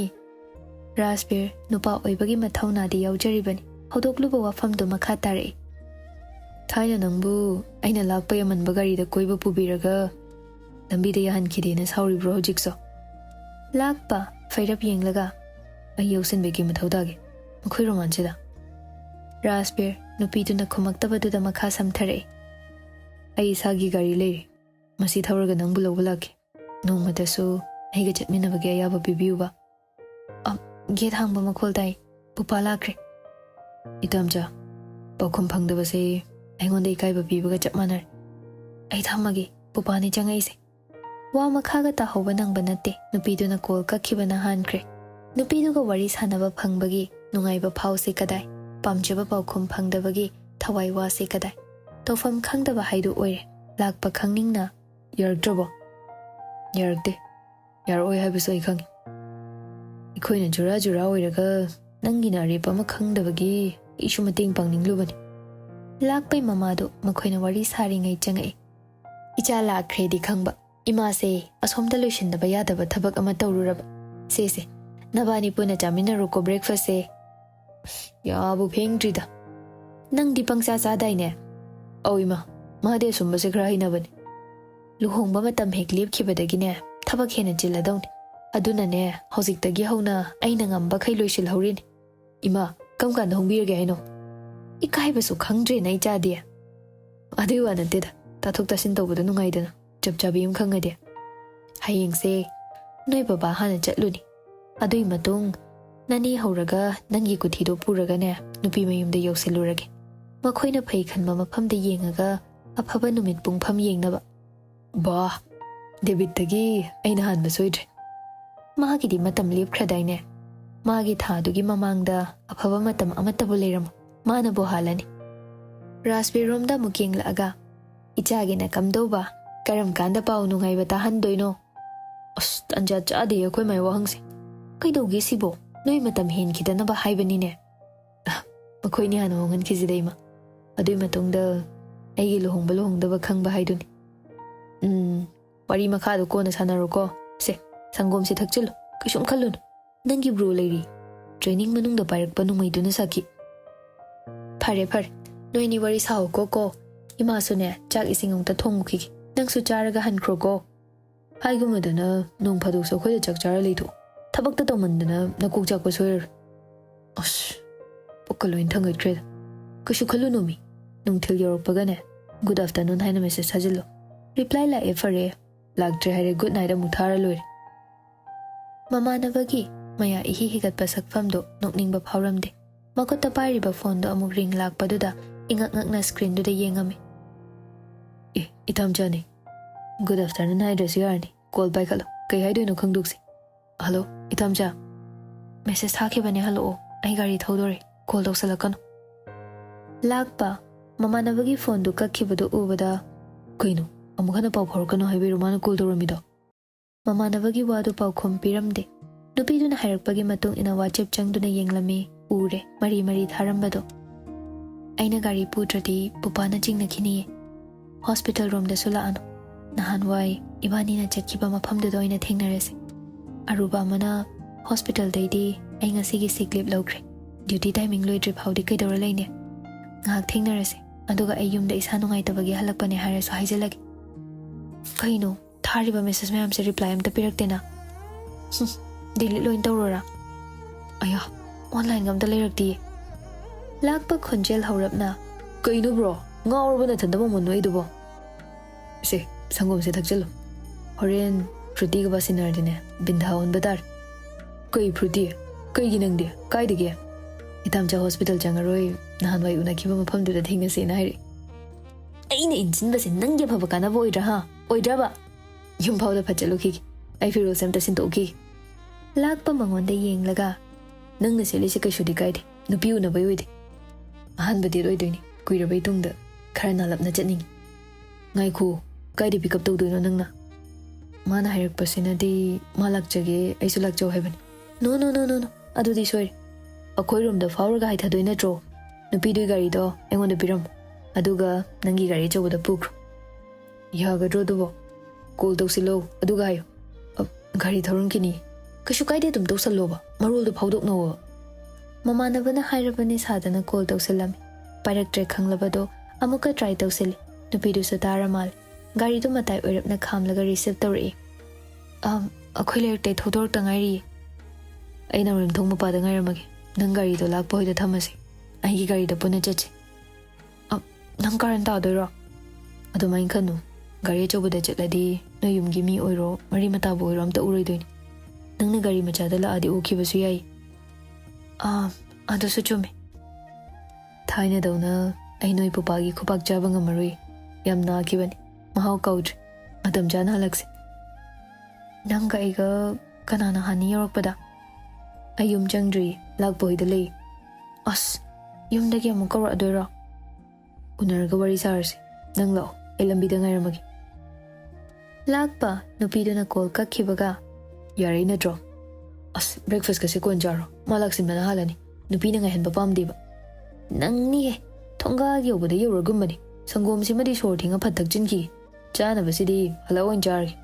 राजबीर नुपा ओइबगी मथौनादी यावजरिबनि हौदोकलुबा वाफमदु मखा तारे थाइना नंबु आइना लाकपा यमनबा गारीदा कोइबा पुबिरगा लंबीदा याहनखिदेना साउरिब्रो हौजिकसो लाकपा फैरप येंगलगा अइ यौसिनबेगी मथौदागे मखोइ रोमांचदा राजबीर नुपीदुना खुमक्तबदुदा मखा समथरे अइ इसागी गारी लेरे मसी थौरगा नंबु लौबा लाके नोंमदसु अइगा चटमिनबगे अयाबा पिबियुबा गेट हांगबा मखोल ताई पुपा लाख्रे इतामचा पौखम फंगदबसे ꯑꯩꯉꯣꯟꯗ ꯏꯀꯥꯏꯕ ꯄꯤꯕꯒ ꯆꯞ ꯃꯥꯟꯅꯔꯦ ꯑꯩ ꯊꯝꯃꯒꯦ ꯄꯨꯄꯥꯅꯤ ꯆꯪꯉꯛꯏꯁꯦ ꯋꯥ ꯃꯈꯥꯒ ꯇꯥꯍꯧꯕ ꯅꯪꯕ ꯅꯠꯇꯦ ꯅꯨꯄꯤꯗꯨꯅ ꯀꯣꯜ ꯀꯛꯈꯤꯕꯅ ꯍꯥꯟꯈ꯭ꯔꯦ ꯅꯨꯄꯤꯗꯨꯒ ꯋꯥꯔꯤ ꯁꯥꯟꯅꯕ ꯐꯪꯕꯒꯤ ꯅꯨꯡꯉꯥꯏꯕ ꯐꯥꯎꯁꯤ ꯀꯗꯥꯏ ꯄꯥꯝꯖꯕ ꯄꯥꯎꯈꯨꯝ ꯐꯪꯗꯕꯒꯤ ꯊꯋꯥꯏ ꯋꯥꯁꯤ ꯀꯗꯥꯏ ꯇꯧꯐꯝ ꯈꯪꯗꯕ ꯍꯥꯏꯗꯨ ꯑꯣꯏꯔꯦ ꯂꯥꯛꯄ ꯈꯪꯅꯤꯡꯅ ꯌꯥꯔꯛꯇ꯭ꯔꯕꯣ ꯌꯥꯔꯛꯇꯦ ꯌꯥꯔꯛꯑꯣꯏ ꯍꯥꯏꯕꯁꯨ ꯑꯩ ꯈꯪꯉꯤ ꯑꯩꯈꯣꯏꯅ ꯖꯨꯔꯥ ꯖꯨꯔꯥ ꯑꯣꯏꯔꯒ ꯅꯪꯒꯤꯅ ꯑꯔꯦꯞ ꯑꯃ ꯈꯪꯗꯕꯒꯤ ꯑꯩꯁꯨ ꯃꯇꯦꯡ ꯄꯥꯡꯅꯤꯡꯂꯨꯕꯅꯤ ꯂꯥꯛꯄꯩ ꯃꯃꯥꯗꯣ ꯃꯈꯣꯏꯅ ꯋꯥꯔꯤ ꯁꯥꯔꯤꯉꯩ ꯆꯪꯉꯛꯏ ꯏꯆꯥ ꯂꯥꯛꯈ꯭ꯔꯦꯗꯤ ꯈꯪꯕ ꯏꯃꯥꯁꯦ ꯑꯁꯣꯝꯗ ꯂꯣꯏꯁꯤꯟꯗꯕ ꯌꯥꯗꯕ ꯊꯕꯛ ꯑꯃ ꯇꯧꯔꯨꯔꯕ ꯁꯦꯁꯦ ꯅꯕꯥꯅꯤ ꯄꯨꯟꯅ ꯆꯥꯃꯤꯟꯅꯔꯣꯀꯣ ꯕ꯭ꯔꯦꯛꯐꯥꯁꯁꯦ ꯌꯥꯕꯨ ꯐꯦꯡꯗ꯭ꯔꯤꯗ ꯅꯪꯗꯤ ꯄꯪꯆꯥ ꯆꯥꯗꯥꯏꯅꯦ ꯑꯧ ꯏꯃꯥ ꯃꯥꯗꯤ ꯑꯁꯨꯝꯕꯁꯦ ꯈꯔ ꯍꯩꯅꯕꯅꯤ ꯂꯨꯍꯣꯡꯕ ꯃꯇꯝ ꯍꯦꯛ ꯂꯦꯞꯈꯤꯕꯗꯒꯤꯅꯦ ꯊꯕꯛ ꯍꯦꯟꯅ ꯆꯤꯜꯂꯗꯧꯅꯤ ꯑꯗꯨꯅꯅꯦ ꯍꯧꯖꯤꯛꯇꯒꯤ ꯍꯧꯅ ꯑꯩꯅ ꯉꯝꯕꯈꯩ ꯂꯣꯏꯁꯤꯜꯍꯧꯔꯤꯅꯤ ꯏꯃꯥ ꯀꯔꯝ ꯀꯥꯟꯗ ꯍꯣꯡꯕꯤꯔꯒꯦ ꯍꯥꯏꯅꯣ ꯏꯀꯥꯏꯕꯁꯨ ꯈꯪꯗ꯭ꯔꯦꯅ ꯏꯆꯥꯗꯤ ꯑꯗꯨꯏ ꯋꯥ ꯅꯠꯇꯦꯗ ꯇꯥꯊꯣꯛ ꯇꯥꯁꯤꯟ ꯇꯧꯕꯗ ꯅꯨꯡꯉꯥꯏꯗꯅ ꯆꯞ ꯆꯥꯕꯤ ꯑꯃ ꯈꯪꯉꯗꯤ ꯍꯌꯦꯡꯁꯦ ꯅꯣꯏ ꯕꯕꯥ ꯍꯥꯟꯅ ꯆꯠꯂꯨꯅꯤ ꯑꯗꯨꯏ ꯃꯇꯨꯡ ꯅꯅꯦ ꯍꯧꯔꯒ ꯅꯪꯒꯤ ꯀꯨꯊꯤꯗꯣ ꯄꯨꯔꯒꯅꯦ ꯅꯨꯄꯤ ꯃꯌꯨꯝꯗ ꯌꯧꯁꯤꯜꯂꯨꯔꯒꯦ ꯃꯈꯣꯏꯅ ꯐꯩ ꯈꯟꯕ ꯃꯐꯝꯗ ꯌꯦꯡꯉꯒ ꯑꯐꯕ ꯅꯨꯃꯤꯠ ꯄꯨꯡꯐꯝ ꯌꯦꯡꯅꯕ ꯕꯥ ꯗꯦꯕꯤꯠꯇꯒꯤ ꯑꯩꯅ ꯍꯥꯟꯕ ꯁꯣꯏꯗ꯭ꯔꯦ ꯃꯥꯒꯤꯗꯤ ꯃꯇꯝ ꯂꯦꯞꯈ꯭ꯔꯗꯥꯏꯅꯦ ꯃꯥꯒꯤ ꯊꯥꯗꯨꯒꯤ ꯃꯃꯥꯡꯗ ꯑꯐꯕ ꯃꯇꯝ ꯑꯃꯠꯇꯕꯨ ꯂꯩꯔꯝꯃꯣ ꯃꯥꯅꯕꯨ ꯍꯥꯜꯂꯅꯤ ꯔꯥꯁꯕꯤꯔꯣꯝꯗ ꯑꯃꯨꯛ ꯌꯦꯡꯂꯛꯑꯒ ꯏꯆꯥꯒꯤꯅ ꯀꯝꯗꯧꯕ ꯀꯔꯝ ꯀꯥꯟꯗ ꯄꯥꯎ ꯅꯨꯡꯉꯥꯏꯕ ꯇꯥꯍꯟꯗꯣꯏꯅꯣ ꯑꯁ ꯇꯟꯖꯥ ꯆꯥꯗꯦ ꯑꯩꯈꯣꯏ ꯃꯥꯏ ꯋꯥꯍꯪꯁꯦ ꯀꯩꯗꯧꯒꯦ ꯁꯤꯕꯣ ꯅꯣꯏ ꯃꯇꯝ ꯍꯦꯟꯈꯤꯗꯅꯕ ꯍꯥꯏꯕꯅꯤꯅꯦ ꯃꯈꯣꯏꯅꯤ ꯍꯥꯟꯅ ꯍꯣꯡꯍꯟꯈꯤꯁꯤꯗ ꯏꯃꯥ ꯑꯗꯨꯏ ꯃꯇꯨꯡꯗ ꯑꯩꯒꯤ ꯂꯨꯍꯣꯡꯕ ꯂꯨꯍꯣꯡꯗꯕ ꯈꯪꯕ ꯍꯥꯏꯗꯨꯅꯤ ꯋꯥꯔꯤ ꯃꯈꯥꯗꯣ ꯀꯣꯟꯅ ꯁꯥꯟꯅꯔꯣꯀꯣ ꯁꯦ ꯁꯪꯒꯣꯝꯁꯦ ꯊꯛꯆꯤꯜꯂꯨ ꯀꯩꯁꯨꯝ ꯈꯜꯂꯨꯅꯨ ꯅꯪꯒꯤ ꯕ꯭ꯔꯣ ꯂꯩꯔꯤ ꯇ꯭ꯔꯦꯅꯤꯡ ꯃꯅꯨꯡꯗ ꯄꯥꯏꯔꯛꯄ ꯅꯣꯡꯃꯩꯗꯨꯅ ꯁꯥꯈꯤ ꯐꯔꯦ ꯐꯔꯦ ꯅꯣꯏꯅꯤ ꯋꯥꯔꯤ ꯁꯥꯍꯧꯀꯣ ꯀꯣ ꯏꯃꯥꯁꯨꯅꯦ ꯆꯥꯛ ꯏꯁꯤꯡ ꯑꯃꯨꯛꯇ ꯊꯣꯡꯉꯨꯈꯤꯒꯦ ꯅꯪꯁꯨ ꯆꯥꯔꯒ ꯍꯟꯈ꯭ꯔꯣꯀꯣ ꯍꯥꯏꯒꯨꯝꯃꯗꯅ ꯅꯣꯡ ꯐꯥꯗꯣꯛꯁꯨ ꯑꯩꯈꯣꯏꯗ ꯆꯥꯛ ꯆꯥꯔ ꯂꯩꯊꯣꯛ ꯊꯕꯛꯇ ꯇꯧꯃꯟꯗꯅ ꯅꯀꯣꯛ ꯆꯥꯛꯄ ꯁꯣꯏꯔꯔꯣꯏ ꯑꯁ ꯄꯨꯛꯀ ꯂꯣꯏ ꯊꯪꯒꯠꯈ꯭ꯔꯦꯗ ꯀꯩꯁꯨ ꯈꯜꯂꯨꯅꯨ ꯃꯤ ꯅꯨꯡꯊꯤꯜ ꯌꯧꯔꯛꯄꯒꯅꯦ ꯒꯨꯗ ꯑꯥꯐꯇꯔꯅꯨꯟ ꯍꯥꯏꯅ ꯃꯦꯁꯦꯖ ꯊꯥꯖꯤꯜꯂꯣ ꯔꯤꯄ꯭ꯂꯥꯏ ꯂꯥꯛꯑꯦ ꯐꯔꯦ ꯂꯥꯛꯇ꯭ꯔꯦ ꯍꯥꯏꯔꯦ ꯒꯨꯗ ꯅꯥꯏꯠ ꯑꯃꯨꯛ ꯊꯥꯔ ꯂꯣꯏꯔꯦ ꯃꯃꯥꯟꯅꯕꯒꯤ ꯃꯌꯥ ꯏꯍꯤ ꯍꯤꯒꯠꯄ ꯁꯛꯐꯝꯗꯣ ꯅꯣꯛꯅꯤꯡꯕ ꯐꯥꯎꯔꯝꯗꯦ ꯃꯈꯨꯠꯇ ꯄꯥꯏꯔꯤꯕ ꯐꯣꯟꯗꯣ ꯑꯃꯨꯛ ꯔꯤꯡ ꯂꯥꯛꯄꯗꯨꯗ ꯏꯉꯛ ꯉꯛꯅ ꯁ꯭ꯀ꯭ꯔꯤꯟꯗꯨꯗ ꯌꯦꯡꯉꯝꯃꯤ ꯏꯊꯝꯆꯥꯅꯤ ꯒꯨꯗ ꯑꯥꯐꯇꯔꯅꯨꯟ ꯍꯥꯏꯗ꯭ꯔꯁꯨ ꯌꯥꯔꯅꯤ ꯀꯣꯜ ꯄꯥꯏꯈꯠꯂꯣ ꯀꯩ ꯍꯥꯏꯗꯣꯏꯅꯣ ꯈꯪꯗꯣꯛꯁꯤ ꯍꯜꯂꯣ ꯏꯊꯝꯆꯥ ꯃꯦꯁꯦꯖ ꯊꯥꯈꯤꯕꯅꯦ ꯍꯜꯂꯛꯑꯣ ꯑꯩ ꯒꯥꯔꯤ ꯊꯧꯗꯣꯔꯦ ꯀꯣꯜ ꯇꯧꯁꯜꯂꯛꯀꯅꯨ ꯂꯥꯛꯄ ꯃꯃꯥꯟꯅꯕꯒꯤ ꯐꯣꯟꯗꯨ ꯀꯛꯈꯤꯕꯗꯨ ꯎꯕꯗ ꯀꯩꯅꯣ ꯑꯃꯨꯛ ꯍꯟꯅ ꯄꯥꯎ ꯐꯥꯎꯔꯛꯀꯅꯣ ꯍꯥꯏꯕꯤꯔꯣ ꯃꯥꯅ ꯀꯣꯜ ꯇꯧꯔꯝꯃꯤꯗꯣ ꯃꯃꯥꯟꯅꯕꯒꯤ ꯋꯥꯗꯨ ꯄꯥꯎꯈꯨꯝ ꯄꯤꯔꯝꯗꯦ ꯅꯨꯄꯤꯗꯨꯅ ꯍꯥꯏꯔꯛꯄꯒꯤ ꯃꯇꯨꯡ ꯏꯟꯅ ꯋꯥꯆꯦꯞ ꯆꯪꯗꯨꯅ ꯌꯦꯡꯂꯝꯃꯤ ꯎꯔꯦ ꯃꯔꯤ ꯃꯔꯤ ꯊꯥꯔꯝꯕꯗꯣ ꯑꯩꯅ ꯒꯥꯔꯤ ꯄꯨꯗ꯭ꯔꯗꯤ ꯄꯨꯄꯥꯅ ꯆꯤꯡꯅꯈꯤꯅꯤꯌꯦ ꯍꯣꯁꯄꯤꯇꯥꯜ ꯔꯣꯝꯗꯁꯨ ꯂꯥꯛꯑꯅꯨ ꯅꯍꯥꯟꯋꯥꯏ ꯏꯕꯥꯅꯤꯅ ꯆꯠꯈꯤꯕ ꯃꯐꯝꯗꯨꯗ ꯑꯣꯏꯅ ꯊꯦꯡꯅꯔꯁꯤ ꯑꯔꯨꯕ ꯑꯃꯅ ꯍꯣꯁꯄꯤꯇꯥꯜꯗꯩꯗꯤ ꯑꯩ ꯉꯁꯤꯒꯤ ꯁꯤꯛ ꯂꯤꯞ ꯂꯧꯈ꯭ꯔꯦ ꯗ꯭ꯌꯨꯇꯤ ꯇꯥꯏꯃꯤꯡ ꯂꯣꯏꯗ꯭ꯔꯤ ꯐꯥꯎꯗꯤ ꯀꯩꯗꯧꯔ ꯂꯩꯅꯦ ꯉꯥꯏꯍꯥꯛ ꯊꯦꯡꯅꯔꯁꯤ ꯑꯗꯨꯒ ꯑꯩ ꯌꯨꯝꯗ ꯏꯁꯥ ꯅꯨꯡꯉꯥꯏꯇꯕꯒꯤ ꯍꯜꯂꯛꯄꯅꯦ ꯍꯥꯏꯔꯁꯨ ꯍꯥꯏꯖꯜꯂꯒꯦ ꯀꯩꯅꯣ ꯊꯥꯔꯤꯕ ꯃꯦꯁꯦꯖ ꯃꯌꯥꯝꯁꯦ ꯔꯤꯄ꯭ꯂꯥꯏ ꯑꯝꯇ ꯄꯤꯔꯛꯇꯦꯅ ꯗꯤꯂꯤꯠ ꯂꯣꯏ ꯇꯧꯔꯣꯔꯥ ꯑꯌꯥ ꯑꯣꯟꯂꯥꯏꯟꯒ ꯑꯝꯇ ꯂꯩꯔꯛꯇꯤꯌꯦ ꯂꯥꯛꯄ ꯈꯣꯟꯖꯦꯜ ꯍꯧꯔꯞꯅ ꯀꯩꯅꯣ ꯕ꯭ꯔꯣ ꯉꯥꯎꯔꯕ ꯅꯊꯟꯗ ꯃꯃꯟ ꯅꯣꯏꯗꯨꯕꯣ ꯁꯦ ꯁꯪꯒꯣꯝꯁꯦ ꯊꯛꯆꯤꯜꯂꯨ ꯍꯣꯔꯦꯟ ꯐ꯭ꯔꯨꯇꯤꯒ ꯄꯥꯁꯤꯟꯅꯔꯗꯤꯅꯦ ꯕꯤꯟꯙꯥ ꯑꯣꯟꯕ ꯇꯥꯔꯦ ꯀꯩ ꯐ꯭ꯔꯨꯇꯤ ꯀꯩꯒꯤ ꯅꯪꯗꯤ ꯀꯥꯏꯗꯒꯤ ꯏꯊꯝꯆꯥ ꯍꯣꯁꯄꯤꯇꯥꯜ ꯆꯪꯉꯔꯣꯏ ꯅꯍꯥꯟꯋꯥꯏ ꯎꯅꯈꯤꯕ ꯃꯐꯝꯗꯨꯗ ꯊꯦꯡꯅꯁꯦꯅ ꯍꯥꯏꯔꯛꯏ ꯑꯩꯅ ꯏꯟꯁꯤꯟꯕꯁꯦ ꯅꯪꯒꯤ ꯑꯐꯕ ꯀꯥꯟꯅꯕ ꯑꯣꯏꯗ꯭ꯔꯥ ꯑꯣꯏꯗ꯭ꯔꯕ ꯌꯨꯝꯐꯥꯎꯗ ꯐꯠꯆꯠꯂꯨꯈꯤꯒꯦ ꯑꯩ ꯐꯤꯔꯣꯜꯁꯦ ꯑꯝꯇ ꯁꯤꯟꯗꯣꯛꯈꯤꯒꯦ ꯂꯥꯛꯄ ꯃꯉꯣꯟꯗ ꯌꯦꯡꯂꯒ ꯅꯪꯅ ꯁꯦꯠꯂꯤꯁꯦ ꯀꯩꯁꯨꯗꯤ ꯀꯥꯏꯗꯦ ꯅꯨꯄꯤ ꯎꯅꯕꯩ ꯑꯣꯏꯗꯦ ꯑꯍꯥꯟꯕ ꯗꯦꯠ ꯑꯣꯏꯗꯣꯏꯅꯤ ꯀꯨꯏꯔꯕꯩ ꯇꯨꯡꯗ ꯈꯔ ꯅꯥꯜꯂꯞꯅ ꯆꯠꯅꯤꯡꯉꯤ ꯉꯥꯏꯈꯣ ꯀꯥꯏꯗ ꯄꯤꯛꯑꯞ ꯇꯧꯗꯣꯏꯅꯣ ꯅꯪꯅ ꯃꯥꯅ ꯍꯥꯏꯔꯛꯄꯁꯤꯅꯗꯤ ꯃꯥ ꯂꯥꯛꯆꯒꯦ ꯑꯩꯁꯨ ꯂꯥꯛꯆꯧ ꯍꯥꯏꯕꯅꯤ ꯅꯣ ꯅꯣ ꯅꯣ ꯅꯣ ꯅꯣ ꯑꯗꯨꯗꯤ ꯁꯣꯏꯔꯦ ꯑꯩꯈꯣꯏꯔꯣꯝꯗ ꯐꯥꯎꯔꯒ ꯍꯥꯏꯊꯗꯣꯏ ꯅꯠꯇ꯭ꯔꯣ ꯅꯨꯄꯤꯗꯨꯒꯤ ꯒꯥꯔꯤꯗꯣ ꯑꯩꯉꯣꯟꯗ ꯄꯤꯔꯝꯃꯣ ꯑꯗꯨꯒ ꯅꯪꯒꯤ ꯒꯥꯔꯤ ꯑꯆꯧꯕꯗ ꯄꯨꯈ꯭ꯔꯣ ꯌꯥꯒꯗ꯭ꯔꯣ ꯑꯗꯨꯕꯣ ꯀꯣꯜ ꯇꯧꯁꯤꯜꯂꯣ ꯑꯗꯨꯒ ꯍꯥꯏꯌꯣ ꯒꯥꯔꯤ ꯊꯧꯔꯝꯈꯤꯅꯤ ꯀꯩꯁꯨ ꯀꯥꯏꯗꯦ ꯑꯗꯨꯝ ꯇꯧꯁꯜꯂꯣꯕ ꯃꯔꯣꯜꯗꯣ ꯐꯥꯎꯗꯣꯛꯅꯧꯕ ꯃꯃꯥꯟꯅꯕꯅ ꯍꯥꯏꯔꯕꯅꯤ ꯁꯥꯗꯅ ꯀꯣꯜ ꯇꯧꯁꯤꯜꯂꯝꯃꯤ ꯄꯥꯏꯔꯛꯇ꯭ꯔꯦ ꯈꯪꯂꯕꯗꯣ ꯑꯃꯨꯛꯀ ꯇ꯭ꯔꯥꯏ ꯇꯧꯁꯤꯜꯂꯤ ꯅꯨꯄꯤꯗꯨꯁꯨ ꯇꯥꯔ ꯃꯥꯜꯂꯦ ꯒꯥꯔꯤꯗꯨ ꯃꯇꯥꯏ ꯑꯣꯏꯔꯞꯅ ꯈꯥꯝꯂꯒ ꯔꯤꯁꯤꯞ ꯇꯧꯔꯛꯏ ꯑꯩꯈꯣꯏ ꯂꯩꯔꯛꯇꯩ ꯊꯧꯗꯣꯔꯛꯇ ꯉꯥꯏꯔꯤꯌꯦ ꯑꯩꯅ ꯃꯔꯤꯝꯊꯣꯡ ꯃꯄꯥꯗ ꯉꯥꯏꯔꯝꯃꯒꯦ ꯅꯪ ꯒꯥꯔꯤꯗꯣ ꯂꯥꯛꯄ ꯍꯣꯏꯗ ꯊꯝꯃꯁꯤ ꯑꯩꯒꯤ ꯒꯥꯔꯤꯗ ꯄꯨꯟꯅ ꯆꯠꯁꯤ ꯅꯪ ꯀꯥꯔꯟ ꯇꯥꯗꯣꯏꯔꯣ ꯑꯗꯨꯃꯥꯏꯅ ꯈꯟꯅꯨ ꯒꯥꯔꯤ ꯑꯆꯧꯕꯗ ꯆꯠꯂꯗꯤ ꯅꯣꯏ ꯌꯨꯝꯒꯤ ꯃꯤ ꯑꯣꯏꯔꯣ ꯃꯔꯤ ꯃꯇꯥꯕꯨ ꯑꯣꯏꯔꯣ ꯑꯝꯇ ꯎꯔꯣꯏꯗꯣꯏꯅꯤ ꯅꯪꯅ ꯒꯥꯔꯤ ꯃꯆꯥꯗ ꯂꯥꯛꯑꯗꯤ ꯎꯈꯤꯕꯁꯨ ꯌꯥꯏ ꯑꯗꯨꯁꯨ ꯆꯨꯝꯃꯤ ꯊꯥꯏꯅꯗꯧꯅ ꯑꯩ ꯅꯣꯏ ꯄꯨꯄꯥꯒꯤ ꯈꯨꯄꯥꯛ ꯆꯥꯕ ꯉꯝꯃꯔꯣꯏ ꯌꯥꯝ ꯅꯥꯈꯤꯕꯅꯤ ꯃꯍꯥꯎ ꯀꯧꯗ꯭ꯔꯤ ꯃꯇꯝ ꯆꯥꯅ ꯍꯜꯂꯛꯁꯤ ꯅꯪꯒ ꯑꯩꯒ ꯀꯅꯥꯅ ꯍꯥꯟꯅ ꯌꯧꯔꯛꯄꯗ ꯑꯩ ꯌꯨꯝ ꯆꯪꯗ꯭ꯔꯤ ꯂꯥꯛꯄ ꯍꯣꯏꯗ ꯂꯩ ꯑꯁ ꯌꯨꯝꯗꯒꯤ ꯑꯃꯨꯛ ꯀꯧꯔꯛꯑꯗꯣꯏꯔꯣ ꯎꯅꯔꯒ ꯋꯥꯔꯤ ꯁꯥꯔꯁꯤ ꯅꯪ ꯂꯥꯛꯑꯣ ꯑꯩ ꯂꯝꯕꯤꯗ ꯉꯥꯏꯔꯝꯃꯒꯦ ꯂꯥꯛꯄ ꯅꯨꯄꯤꯗꯨꯅ ꯀꯣꯜ ꯀꯛꯈꯤꯕꯒ ꯌꯥꯔꯦ ꯅꯠꯇ꯭ꯔꯣ ꯑꯁ ꯕ꯭ꯔꯦꯛꯐꯥꯁꯠꯀꯁꯦ ꯀꯣꯟ ꯆꯥꯔꯣ ꯃꯥ ꯂꯥꯛꯁꯤꯟꯕꯅ ꯍꯥꯜꯂꯅꯤ ꯅꯨꯄꯤꯅ ꯉꯥꯏꯍꯟꯕ ꯄꯥꯝꯗꯦꯕ ꯅꯪꯅꯤꯍꯦ ꯊꯣꯡꯒꯥ ꯌꯧꯕꯗ ꯌꯧꯔꯒꯨꯝꯕꯅꯤ ꯁꯪꯒꯣꯝꯁꯤꯃꯗꯤ ꯁꯣꯔ ꯊꯤꯡꯉ ꯐꯠ ꯊꯛꯆꯤꯟꯈꯤꯒꯦ ꯆꯥꯅꯕꯁꯤꯗꯤ ꯍꯜꯂꯛ ꯑꯣꯏꯅ ꯆꯥꯔꯒꯦ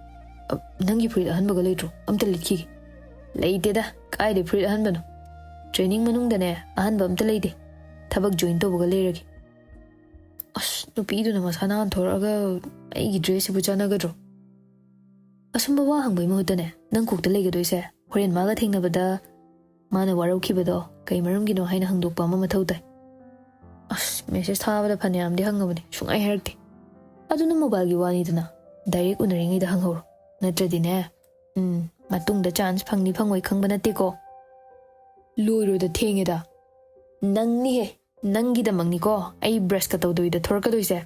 ꯅꯪꯒꯤ ꯐꯨꯔꯤꯠ ꯑꯍꯟꯕꯒ ꯂꯩꯇ꯭ꯔꯣ ꯑꯝꯇ ꯂꯤꯠꯈꯤꯒꯦ ꯂꯩꯇꯦꯗ ꯀꯥꯏꯗꯩ ꯐꯨꯔꯤꯠ ꯑꯍꯟꯕꯅꯣ ꯇ꯭ꯔꯦꯅꯤꯡ ꯃꯅꯨꯡꯗꯅꯦ ꯑꯍꯟꯕ ꯑꯝꯇ ꯂꯩꯇꯦ ꯊꯕꯛ ꯖꯣꯏꯟ ꯇꯧꯕꯒ ꯂꯩꯔꯒꯦ ꯑꯁ ꯅꯨꯄꯤꯗꯨꯅ ꯃꯁꯥ ꯅꯥꯟꯊꯣꯔꯛꯑꯒ ꯑꯩꯒꯤ ꯗ꯭ꯔꯦꯁꯁꯤꯕꯨ ꯆꯥꯟꯅꯒꯗ꯭ꯔꯣ ꯑꯁꯨꯝꯕ ꯋꯥ ꯍꯪꯕꯩ ꯃꯍꯨꯠꯇꯅꯦ ꯅꯪ ꯀꯣꯛꯇ ꯂꯩꯒꯗꯣꯏꯁꯦ ꯍꯣꯔꯦꯟ ꯃꯥꯒ ꯊꯦꯡꯅꯕꯗ ꯃꯥꯅ ꯋꯥꯔꯧꯈꯤꯕꯗꯣ ꯀꯩ ꯃꯔꯝꯒꯤꯅꯣ ꯍꯥꯏꯅ ꯍꯪꯗꯣꯛꯄ ꯑꯃ ꯃꯊꯧ ꯇꯥꯏ ꯑꯁ ꯃꯦꯁꯦꯖ ꯊꯥꯕꯗ ꯐꯅꯌꯥꯝꯗꯤ ꯍꯪꯉꯕꯅꯤ ꯁꯨꯡꯍꯥꯏ ꯍꯥꯏꯔꯛꯇꯦ ꯑꯗꯨꯅ ꯃꯣꯕꯥꯏꯜꯒꯤ ꯋꯥꯅꯤꯗꯅ ꯗꯥꯏꯔꯦꯛ ꯎꯅꯔꯤꯉꯩꯗ ꯍꯪꯍꯧꯔꯣ ꯅꯠꯇ꯭ꯔꯗꯤꯅꯦ ꯃꯇꯨꯡꯗ ꯆꯥꯟꯁ ꯐꯪꯅꯤ ꯐꯪꯉꯣꯏ ꯈꯪꯕ ꯅꯠꯇꯦꯀꯣ ꯂꯣꯏꯔꯣꯏꯗ ꯊꯦꯡꯉꯦꯗ ꯅꯪꯅꯤꯍꯦ ꯅꯪꯒꯤꯗꯃꯛꯅꯤꯀꯣ ꯑꯩ ꯕ꯭ꯔꯁꯀ ꯇꯧꯗꯕꯤꯗ ꯊꯣꯔꯛꯀꯗꯣꯏꯁꯦ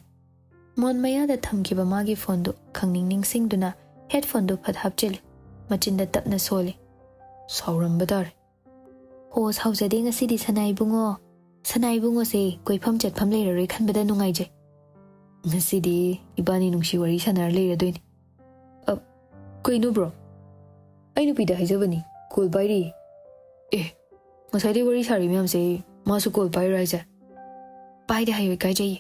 ꯃꯣꯟ ꯃꯌꯥꯗ ꯊꯝꯈꯤꯕ ꯃꯥꯒꯤ ꯐꯣꯟꯗꯨ ꯈꯪꯅꯤꯡ ꯅꯤꯡꯁꯤꯡꯗꯨꯅ ꯍꯦꯗꯐꯣꯟꯗꯨ ꯐꯠ ꯍꯥꯞꯆꯤꯜꯂꯤ ꯃꯆꯤꯟꯗ ꯇꯞꯅ ꯁꯣꯜꯂꯤ ꯁꯥꯎꯔꯝꯕ ꯇꯥꯔꯦ ꯑꯣ ꯁꯥꯎꯖꯗꯦ ꯉꯁꯤꯗꯤ ꯁꯅꯥ ꯏꯕꯨꯡꯉꯣꯁꯦ ꯀꯣꯏꯐꯝ ꯆꯠꯐꯝ ꯂꯩꯔꯔꯣꯏ ꯈꯟꯕꯗ ꯅꯨꯡꯉꯥꯏꯖꯩ ꯉꯁꯤꯗꯤ ꯏꯕꯥꯅꯤ ꯅꯨꯡꯁꯤ ꯋꯥꯔꯤ ꯁꯥꯟꯅꯔ ꯂꯩꯔꯗꯣꯏꯅꯤ ꯀꯩꯅꯣ ꯕ꯭ꯔꯣ ꯑꯩ ꯅꯨꯄꯤꯗ ꯍꯥꯏꯖꯕꯅꯤ ꯀꯣꯜ ꯄꯥꯏꯔꯤ ꯉꯁꯥꯏꯗꯩ ꯋꯥꯔꯤ ꯁꯥꯔꯤ ꯃꯌꯥꯝꯁꯦ ꯃꯥꯁꯨ ꯀꯣꯜ ꯄꯥꯏꯔꯣ ꯍꯥꯏꯁꯦ ꯄꯥꯏꯗꯦ ꯍꯥꯏꯌꯣ ꯏꯀꯥꯏꯖꯩꯌꯦ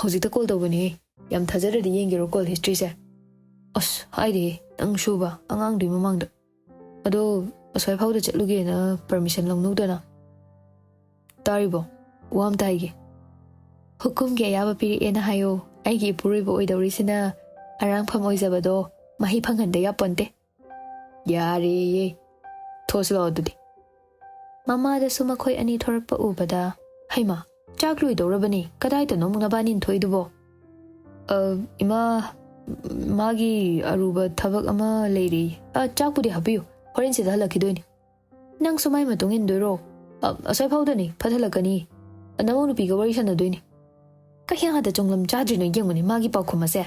ꯍꯧꯖꯤꯛꯇ ꯀꯣꯜ ꯇꯧꯕꯅꯦ ꯌꯥꯝ ꯊꯥꯖꯗ꯭ꯔꯗꯤ ꯌꯦꯡꯒꯦꯔꯣ ꯀꯣꯜ ꯍꯤꯁꯇ꯭ꯔꯤꯁꯦ ꯑꯁ ꯍꯥꯏꯗꯦ ꯅꯪ ꯁꯨꯕ ꯑꯉꯥꯡꯗꯨꯒꯤ ꯃꯃꯥꯡꯗ ꯑꯗꯣ ꯑꯁ꯭ꯋꯥꯏ ꯐꯥꯎꯗ ꯆꯠꯂꯨꯒꯦꯅ ꯄꯔꯃꯤꯁꯟ ꯂꯧꯅꯧꯗꯅ ꯇꯥꯔꯤꯕꯣ ꯋꯥ ꯑꯝꯇ ꯍꯥꯏꯒꯦ ꯍꯨꯀꯨꯝꯒꯤ ꯑꯌꯥꯕ ꯄꯤꯔꯛꯑꯦꯅ ꯍꯥꯏꯌꯣ ꯑꯩꯒꯤ ꯏꯄꯨꯔꯣꯏꯕ ꯑꯣꯏꯗꯧꯔꯤꯁꯤꯅ ꯑꯔꯥꯡꯐꯝ ꯑꯣꯏꯖꯕꯗꯣ ꯃꯍꯩ ꯐꯪꯍꯟꯗ ꯌꯥꯄꯣꯟꯇꯦ ꯌꯥꯔꯦꯌꯦ ꯊꯣꯛꯑꯁꯤ ꯂꯥꯛꯑꯣ ꯑꯗꯨꯗꯤ ꯃꯃꯥꯗꯁꯨ ꯃꯈꯣꯏ ꯑꯅꯤ ꯊꯣꯔꯛꯄ ꯎꯕꯗ ꯍꯩꯃꯥ ꯆꯥꯛ ꯂꯣꯏꯗꯧꯔꯕꯅꯤ ꯀꯗꯥꯏꯗꯅꯣ ꯑꯃꯨꯛ ꯅꯕꯥꯅꯤꯅ ꯊꯣꯛꯏꯗꯨꯕꯣ ꯏꯃꯥ ꯃꯥꯒꯤ ꯑꯔꯨꯕ ꯊꯕꯛ ꯑꯃ ꯂꯩꯔꯤ ꯆꯥꯛꯄꯨꯗꯤ ꯍꯥꯞꯄꯤꯌꯨ ꯍꯣꯔꯦꯟ ꯁꯤꯗ ꯍꯜꯂꯛꯈꯤꯗꯣꯏꯅꯤ ꯅꯪꯁꯨ ꯃꯥꯏ ꯃꯇꯨꯡ ꯏꯟꯗꯣꯏꯔꯣ ꯑꯁ꯭ꯋꯥꯏ ꯐꯥꯎꯗꯅꯤ ꯐꯠ ꯍꯜꯂꯛꯀꯅꯤ ꯅꯃꯧ ꯅꯨꯄꯤꯒ ꯋꯥꯔꯤ ꯁꯥꯟꯅꯗꯣꯏꯅꯤ ꯀꯩꯌꯥꯗ ꯆꯣꯡꯂꯝ ꯆꯥꯗ꯭ꯔꯤꯅꯣ ꯌꯦꯡꯉꯨꯅꯤ ꯃꯥꯒꯤ ꯄꯥꯎꯈꯨꯝ ꯑꯁꯦ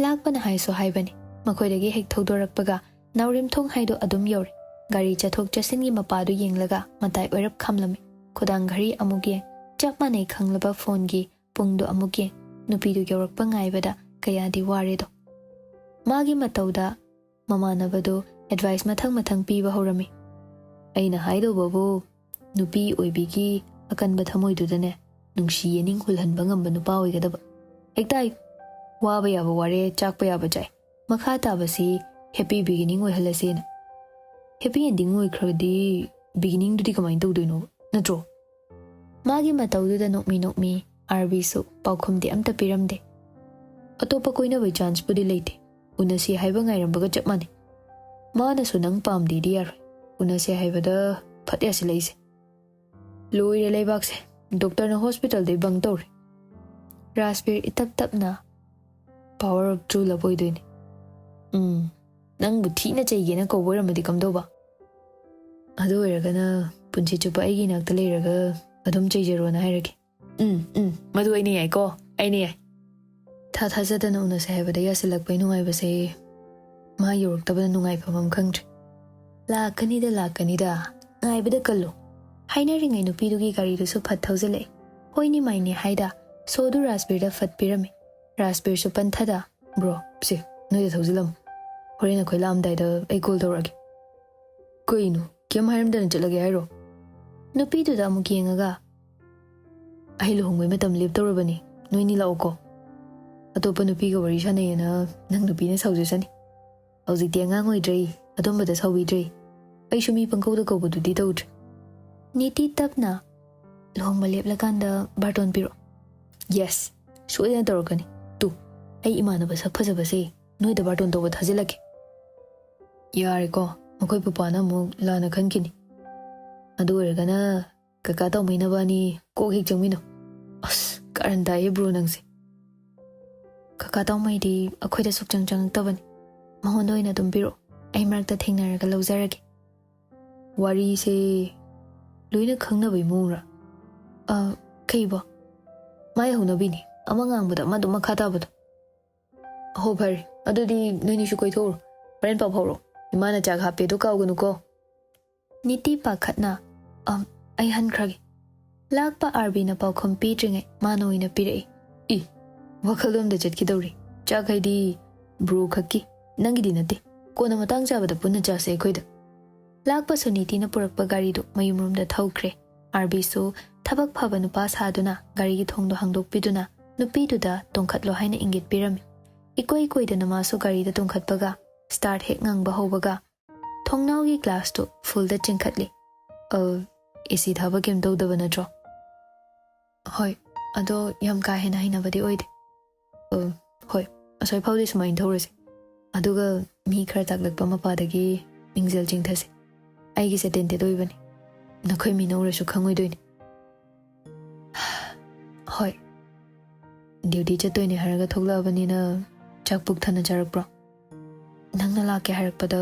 ꯂꯥꯛꯄꯅ ꯍꯥꯏꯁꯨ ꯍꯥꯏꯕꯅꯤ ꯃꯈꯣꯏꯗꯒꯤ ꯍꯦꯛ ꯊꯧꯗꯣꯔꯛꯄꯒ ꯅꯥꯎꯔꯦꯝꯊꯣꯡ ꯍꯥꯏꯗꯣ ꯑꯗꯨꯝ ꯌꯧꯔꯦ ꯒꯥꯔꯤ ꯆꯠꯊꯣꯛ ꯆꯠꯁꯤꯟꯒꯤ ꯃꯄꯥꯗꯨ ꯌꯦꯡꯂꯒ ꯃꯇꯥꯏ ꯑꯣꯏꯔꯞ ꯈꯝꯂꯝꯃꯤ ꯈꯨꯗꯥꯡ ꯘꯔꯤ ꯑꯃꯨꯛ ꯌꯦꯡ ꯆꯞ ꯃꯥꯟꯅꯩ ꯈꯪꯂꯕ ꯐꯣꯟꯒꯤ ꯄꯨꯡꯗꯨ ꯑꯃꯨꯛ ꯌꯦꯡ ꯅꯨꯄꯤꯗꯨ ꯌꯧꯔꯛꯄ ꯉꯥꯏꯕꯗ ꯀꯌꯥꯗꯤ ꯋꯥꯔꯦꯗꯣ ꯃꯥꯒꯤ ꯃꯇꯧꯗ ꯃꯃꯥꯟꯅꯕꯗꯨ ꯑꯦꯗꯚꯥꯏꯁ ꯃꯊꯪ ꯃꯊꯪ ꯄꯤꯕ ꯍꯧꯔꯝꯃꯤ ꯑꯩꯅ ꯍꯥꯏꯗꯧꯕꯕꯨ ꯅꯨꯄꯤ ꯑꯣꯏꯕꯤꯒꯤ ꯑꯀꯟꯕ ꯊꯃꯣꯏꯗꯨꯗꯅꯦ ꯅꯨꯡꯁꯤ ꯌꯦꯅꯤꯡ ꯍꯨꯜꯍꯟꯕ ꯉꯝꯕ ꯅꯨꯄꯥ ꯑꯣꯏꯒꯗꯕ ꯍꯦꯛꯇ ꯋꯥꯕ ꯌꯥꯕ ꯋꯥꯔꯦ ꯆꯥꯛꯄ ꯌꯥꯕ ꯆꯥꯏ ꯃꯈꯥ ꯇꯥꯕꯁꯤ ꯍꯦꯄꯤ ꯕꯤꯒꯤꯅꯤꯡ ꯑꯣꯏꯍꯜꯂꯁꯦꯅ ꯍꯦꯄꯤ ꯑꯦꯟꯗꯤꯡ ꯑꯣꯏꯈ꯭ꯔꯗꯤ ꯕꯤꯒꯤꯅꯤꯡꯗꯨꯗꯤ ꯀꯃꯥꯏꯅ ꯇꯧꯗꯣꯏꯅꯣ ꯅꯠꯇ꯭ꯔꯣ ꯃꯥꯒꯤ ꯃꯇꯧꯗꯨꯗ ꯅꯣꯛꯃꯤ ꯑꯥꯔꯕꯤꯁꯨ ꯄꯥꯎꯈꯨꯝꯗꯤ ꯑꯝꯇ ꯄꯤꯔꯝꯗꯦ ꯑꯇꯣꯞꯄ ꯀꯣꯏꯅꯕꯩ ꯆꯥꯟꯁꯄꯨꯗꯤ ꯂꯩꯇꯦ ꯎꯅꯁꯤ ꯍꯥꯏꯕ ꯉꯥꯏꯔꯝꯕꯒ ꯆꯞ ꯃꯥꯟꯅꯩ ꯃꯥꯅꯁꯨ ꯅꯪ ꯄꯥꯝꯗꯦꯗꯤ ꯌꯥꯔꯣꯏ ꯎꯅꯁꯤ ꯍꯥꯏꯕꯗ ꯐꯠ ꯌꯥꯁꯤꯜꯂꯛꯏꯁꯦ ꯂꯣꯏꯔꯦ ꯂꯩꯕꯥꯛꯁꯦ ꯗꯣꯛꯇꯔꯅ ꯍꯣꯁꯄꯤꯇꯥꯜꯗꯩ ꯕꯪ ꯇꯧꯔꯦ ꯔꯥꯖꯕꯤꯔ ꯏꯇꯞ ꯇꯞꯅ ꯄꯥꯋꯔ ꯑꯣꯐ ꯇ꯭ꯔꯨ ꯂꯞ ꯑꯣꯏꯗꯣꯏꯅꯤ ꯅꯪꯕꯨ ꯊꯤꯅ ꯆꯩꯒꯦꯅ ꯀꯧꯕ ꯑꯣꯏꯔꯝꯃꯗꯤ ꯀꯝꯗꯧꯕ ꯑꯗꯨ ꯑꯣꯏꯔꯒꯅ ꯄꯨꯟꯁꯤ ꯆꯨꯞꯄ ꯑꯩꯒꯤ ꯏꯅꯥꯛꯇ ꯂꯩꯔꯒ ꯑꯗꯨꯝ ꯆꯩꯖꯔꯣꯅ ꯍꯥꯏꯔꯒꯦ ꯃꯗꯨ ꯑꯩꯅ ꯌꯥꯏꯀꯣ ꯑꯩꯅ ꯌꯥꯏ ꯊꯥꯖꯗꯅ ꯎꯅꯁꯦ ꯍꯥꯏꯕꯗ ꯌꯥꯁꯤꯜꯂꯛꯄꯩ ꯅꯨꯡꯉꯥꯏꯕꯁꯦ ꯃꯥ ꯌꯧꯔꯛꯇꯕꯗ ꯅꯨꯡꯉꯥꯏꯐꯝ ꯑꯃ ꯈꯪꯗ꯭ꯔꯦ ꯂꯥꯛꯀꯅꯤꯗ ꯉꯥꯏꯕꯗ ꯀꯜꯂꯨ ꯍꯥꯏꯅꯔꯤꯉꯩ ꯅꯨꯄꯤꯗꯨꯒꯤ ꯒꯥꯔꯤꯗꯨꯁꯨ ꯐꯠ ꯊꯧꯖꯤꯜꯂꯛꯏ ꯍꯣꯏꯅꯤ ꯃꯥꯏꯅꯤ ꯍꯥꯏꯗ ꯁꯣꯗꯨ ꯔꯥꯖꯕꯤꯔꯗ ꯐꯠ ꯄꯤꯔꯝꯃꯤ ꯔꯥꯖꯕꯤꯔꯁꯨ ꯄꯟꯊꯗ ꯕ꯭ꯔꯣ ꯁꯦ ꯅꯣꯏꯗ ꯊꯧꯖꯤꯜꯂꯝꯃꯨ ꯍꯣꯔꯦꯟ ꯑꯩꯈꯣꯏ ꯂꯥꯛꯑꯝꯗꯥꯏꯗ ꯑꯩ ꯀꯣꯜ ꯇꯧꯔꯛꯑꯒꯦ ꯀꯩꯅꯣ ꯀꯩꯝ ꯍꯥꯏꯔꯝꯗꯅ ꯆꯠꯂꯒꯦ ꯍꯥꯏꯔꯣ ꯅꯨꯄꯤꯗꯨꯗ ꯑꯃꯨꯛ ꯌꯦꯡꯉꯒ ꯑꯩ ꯂꯨꯍꯣꯡꯕꯩ ꯃꯇꯝ ꯂꯦꯞꯇꯧꯔꯕꯅꯤ ꯅꯣꯏꯅꯤ ꯂꯥꯛꯑꯣꯀꯣ ꯑꯇꯣꯞꯄ ꯅꯨꯄꯤꯒ ꯋꯥꯔꯤ ꯁꯥꯟꯅꯩꯌꯦꯅ ꯅꯪ ꯅꯨꯄꯤꯅ ꯁꯥꯎꯖꯁꯅꯤ ꯍꯧꯖꯤꯛꯇꯤ ꯑꯉꯥꯡ ꯑꯣꯏꯗ꯭ꯔꯦ ꯑꯗꯨꯝꯕꯗ ꯁꯥꯎꯕꯤꯗ꯭ꯔꯦ ꯑꯩꯁꯨ ꯃꯤ ꯄꯪꯀꯧꯗ ꯀꯧꯕꯗꯨꯗꯤ ꯇꯧꯗ꯭ꯔꯦ ꯅꯤꯇꯤ ꯇꯞꯅ ꯂꯨꯍꯣꯡꯕ ꯂꯦꯞꯂꯀꯥꯟꯗ ꯕꯥꯔꯇꯣꯟ ꯄꯤꯔꯛꯑꯣ ꯌꯦꯁ ꯁꯣꯏꯗꯅ ꯇꯧꯔꯛꯀꯅꯤ ꯑꯩ ꯏꯃꯥꯟꯅꯕ ꯁꯛ ꯐꯖꯕꯁꯦ ꯅꯣꯏꯗ ꯕꯥꯔꯇꯣꯟ ꯇꯧꯕ ꯊꯥꯖꯤꯜꯂꯛꯀꯦ ꯌꯥꯔꯦꯀꯣ ꯃꯈꯣꯏ ꯄꯨꯄꯥꯅ ꯑꯃꯨꯛ ꯂꯥꯟꯅ ꯈꯟꯈꯤꯅꯤ ꯑꯗꯨ ꯑꯣꯏꯔꯒꯅ ꯀꯀꯥ ꯇꯧꯃꯩꯅꯕꯅꯤ ꯀꯣꯛ ꯍꯦꯛ ꯆꯪꯃꯤꯟꯅꯧ ꯑꯁ ꯀꯥꯔꯟ ꯇꯥꯏꯌꯦ ꯕ꯭ꯔꯣ ꯅꯪꯁꯦ ꯀꯀꯥ ꯇꯧꯃꯩꯗꯤ ꯑꯩꯈꯣꯏꯗ ꯁꯨꯛꯆꯪ ꯆꯪꯉꯛꯇꯕꯅꯤ ꯃꯉꯣꯟꯗ ꯑꯣꯏꯅ ꯑꯗꯨꯝ ꯄꯤꯔꯛꯑꯣ ꯑꯩ ꯃꯔꯛꯇ ꯊꯦꯡꯅꯔꯒ ꯂꯧꯖꯔꯒꯦ ꯋꯥꯔꯤꯁꯦ ꯂꯣꯏꯅ ꯈꯪꯅꯕꯩ ꯃꯑꯣꯡꯔ ꯀꯩꯕꯣ ꯃꯥꯏ ꯍꯧꯅꯕꯤꯅꯤ ꯑꯃ ꯉꯥꯡꯕꯗ ꯑꯃꯗꯨ ꯃꯈꯥ ꯇꯥꯕꯗꯣ ꯍꯣ ꯐꯔꯦ ꯑꯗꯨꯗꯤ ꯅꯣꯏꯅꯤꯁꯨ ꯀꯣꯏꯊꯣꯛꯎꯔꯣ ꯍꯣꯔꯦꯟ ꯄꯥꯎ ꯐꯥꯎꯔꯣ ꯏꯃꯥꯅ ꯆꯥꯛ ꯍꯥꯞꯄꯦꯗꯣ ꯀꯥꯎꯒꯅꯨꯀꯣ ꯅꯤꯇꯤ ꯄꯥꯈꯠꯅ ꯑꯩ ꯍꯟꯈ꯭ꯔꯒꯦ ꯂꯥꯛꯄ ꯑꯥꯔꯕꯤꯅ ꯄꯥꯎꯈꯨꯝ ꯄꯤꯗ꯭ꯔꯤꯉꯩ ꯃꯥꯅ ꯑꯣꯏꯅ ꯄꯤꯔꯛꯏ ꯏ ꯋꯥꯈꯜꯂꯣꯝꯗ ꯆꯠꯈꯤꯗꯧꯔꯤ ꯆꯥꯛ ꯍꯥꯏꯗꯤ ꯕ꯭ꯔꯣ ꯈꯛꯀꯤ ꯅꯪꯒꯤꯗꯤ ꯅꯠꯇꯦ ꯀꯣꯟꯅ ꯃꯇꯥꯡ ꯆꯥꯕꯗ ꯄꯨꯟꯅ ꯆꯥꯁꯦ ꯑꯩꯈꯣꯏꯗ ꯂꯥꯛꯄꯁꯨ ꯅꯤꯇꯤꯅ ꯄꯨꯔꯛꯄ ꯒꯥꯔꯤꯗꯨ ꯃꯌꯨꯝꯔꯣꯝꯗ ꯊꯧꯈ꯭ꯔꯦ ꯑꯥꯔꯕꯤꯁꯨ ꯊꯕꯛ ꯐꯕ ꯅꯨꯄꯥ ꯁꯥꯗꯨꯅ ꯒꯥꯔꯤꯒꯤ ꯊꯣꯡꯗꯣ ꯍꯥꯡꯗꯣꯛꯄꯤꯗꯨꯅ ꯅꯨꯄꯤꯗꯨꯗ ꯇꯣꯡꯈꯠꯂꯣ ꯍꯥꯏꯅ ꯏꯪꯒꯤꯠ ꯄꯤꯔꯝꯃꯤ ꯏꯀꯣꯏ ꯀꯣꯏꯗꯅ ꯃꯥꯁꯨ ꯒꯥꯔꯤꯗ ꯇꯣꯡꯈꯠꯄꯒ ꯁ꯭ꯇꯥꯔꯠ ꯍꯦꯛ ꯉꯪꯕ ꯍꯧꯕꯒ ꯊꯣꯡꯅꯥꯎꯒꯤ ꯒ꯭ꯂꯥꯁꯇꯨ ꯐꯨꯜꯗ ꯆꯤꯡꯈꯠꯂꯤ ꯑꯦꯁꯤ ꯊꯥꯕ ꯀꯩꯝ ꯇꯧꯗꯕ ꯅꯠꯇ꯭ꯔꯣ ꯍꯣꯏ ꯑꯗꯣ ꯌꯥꯝ ꯀꯥ ꯍꯦꯟꯅ ꯍꯩꯅꯕꯗꯤ ꯑꯣꯏꯗꯦ ꯍꯣꯏ ꯑꯁꯣꯏ ꯐꯥꯎꯗꯤ ꯁꯨꯃꯥꯏꯅ ꯊꯧꯔꯁꯦ ꯑꯗꯨꯒ ꯃꯤ ꯈꯔ ꯇꯥꯛꯂꯛꯄ ꯃꯄꯥꯗꯒꯤ ꯃꯤꯡꯖꯦꯜ ꯆꯤꯡꯊꯁꯦ ꯑꯩꯒꯤꯁꯦ ꯇꯦꯟꯇꯦꯠ ꯑꯣꯏꯕꯅꯤ ꯅꯈꯣꯏ ꯃꯤꯅꯧꯔꯁꯨ ꯈꯪꯉꯣꯏꯗꯣꯏꯅꯤ ꯍꯣꯏ ꯗ꯭ꯌꯨꯇꯤ ꯆꯠꯇꯣꯏꯅꯦ ꯍꯥꯏꯔꯒ ꯊꯣꯛꯂꯛꯑꯕꯅꯤꯅ ꯆꯥꯛ ꯄꯨꯛ ꯊꯟꯅ ꯆꯥꯔꯛꯄ꯭ꯔꯣ ꯅꯪꯅ ꯂꯥꯛꯀꯦ ꯍꯥꯏꯔꯛꯄꯗ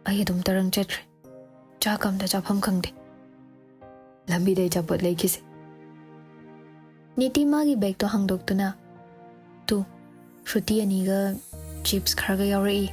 ꯑꯩ ꯑꯗꯨꯝ ꯇꯔꯪ ꯆꯠꯈ꯭ꯔꯦ ꯆꯥꯛ ꯑꯝꯇ ꯆꯥꯐꯝ ꯈꯪꯗꯦ ꯂꯝꯕꯤꯗ ꯑꯆꯥꯄꯣꯠ ꯂꯩꯈꯤꯁꯦ ꯅꯤꯇꯤ ꯃꯥꯒꯤ ꯕꯦꯒꯇꯣ ꯍꯥꯡꯗꯣꯛꯇꯨꯅ ꯇꯨ ꯐ꯭ꯔꯨꯇꯤ ꯑꯅꯤꯒ ꯆꯤꯞꯁ ꯈꯔꯒ ꯌꯥꯎꯔꯛꯏ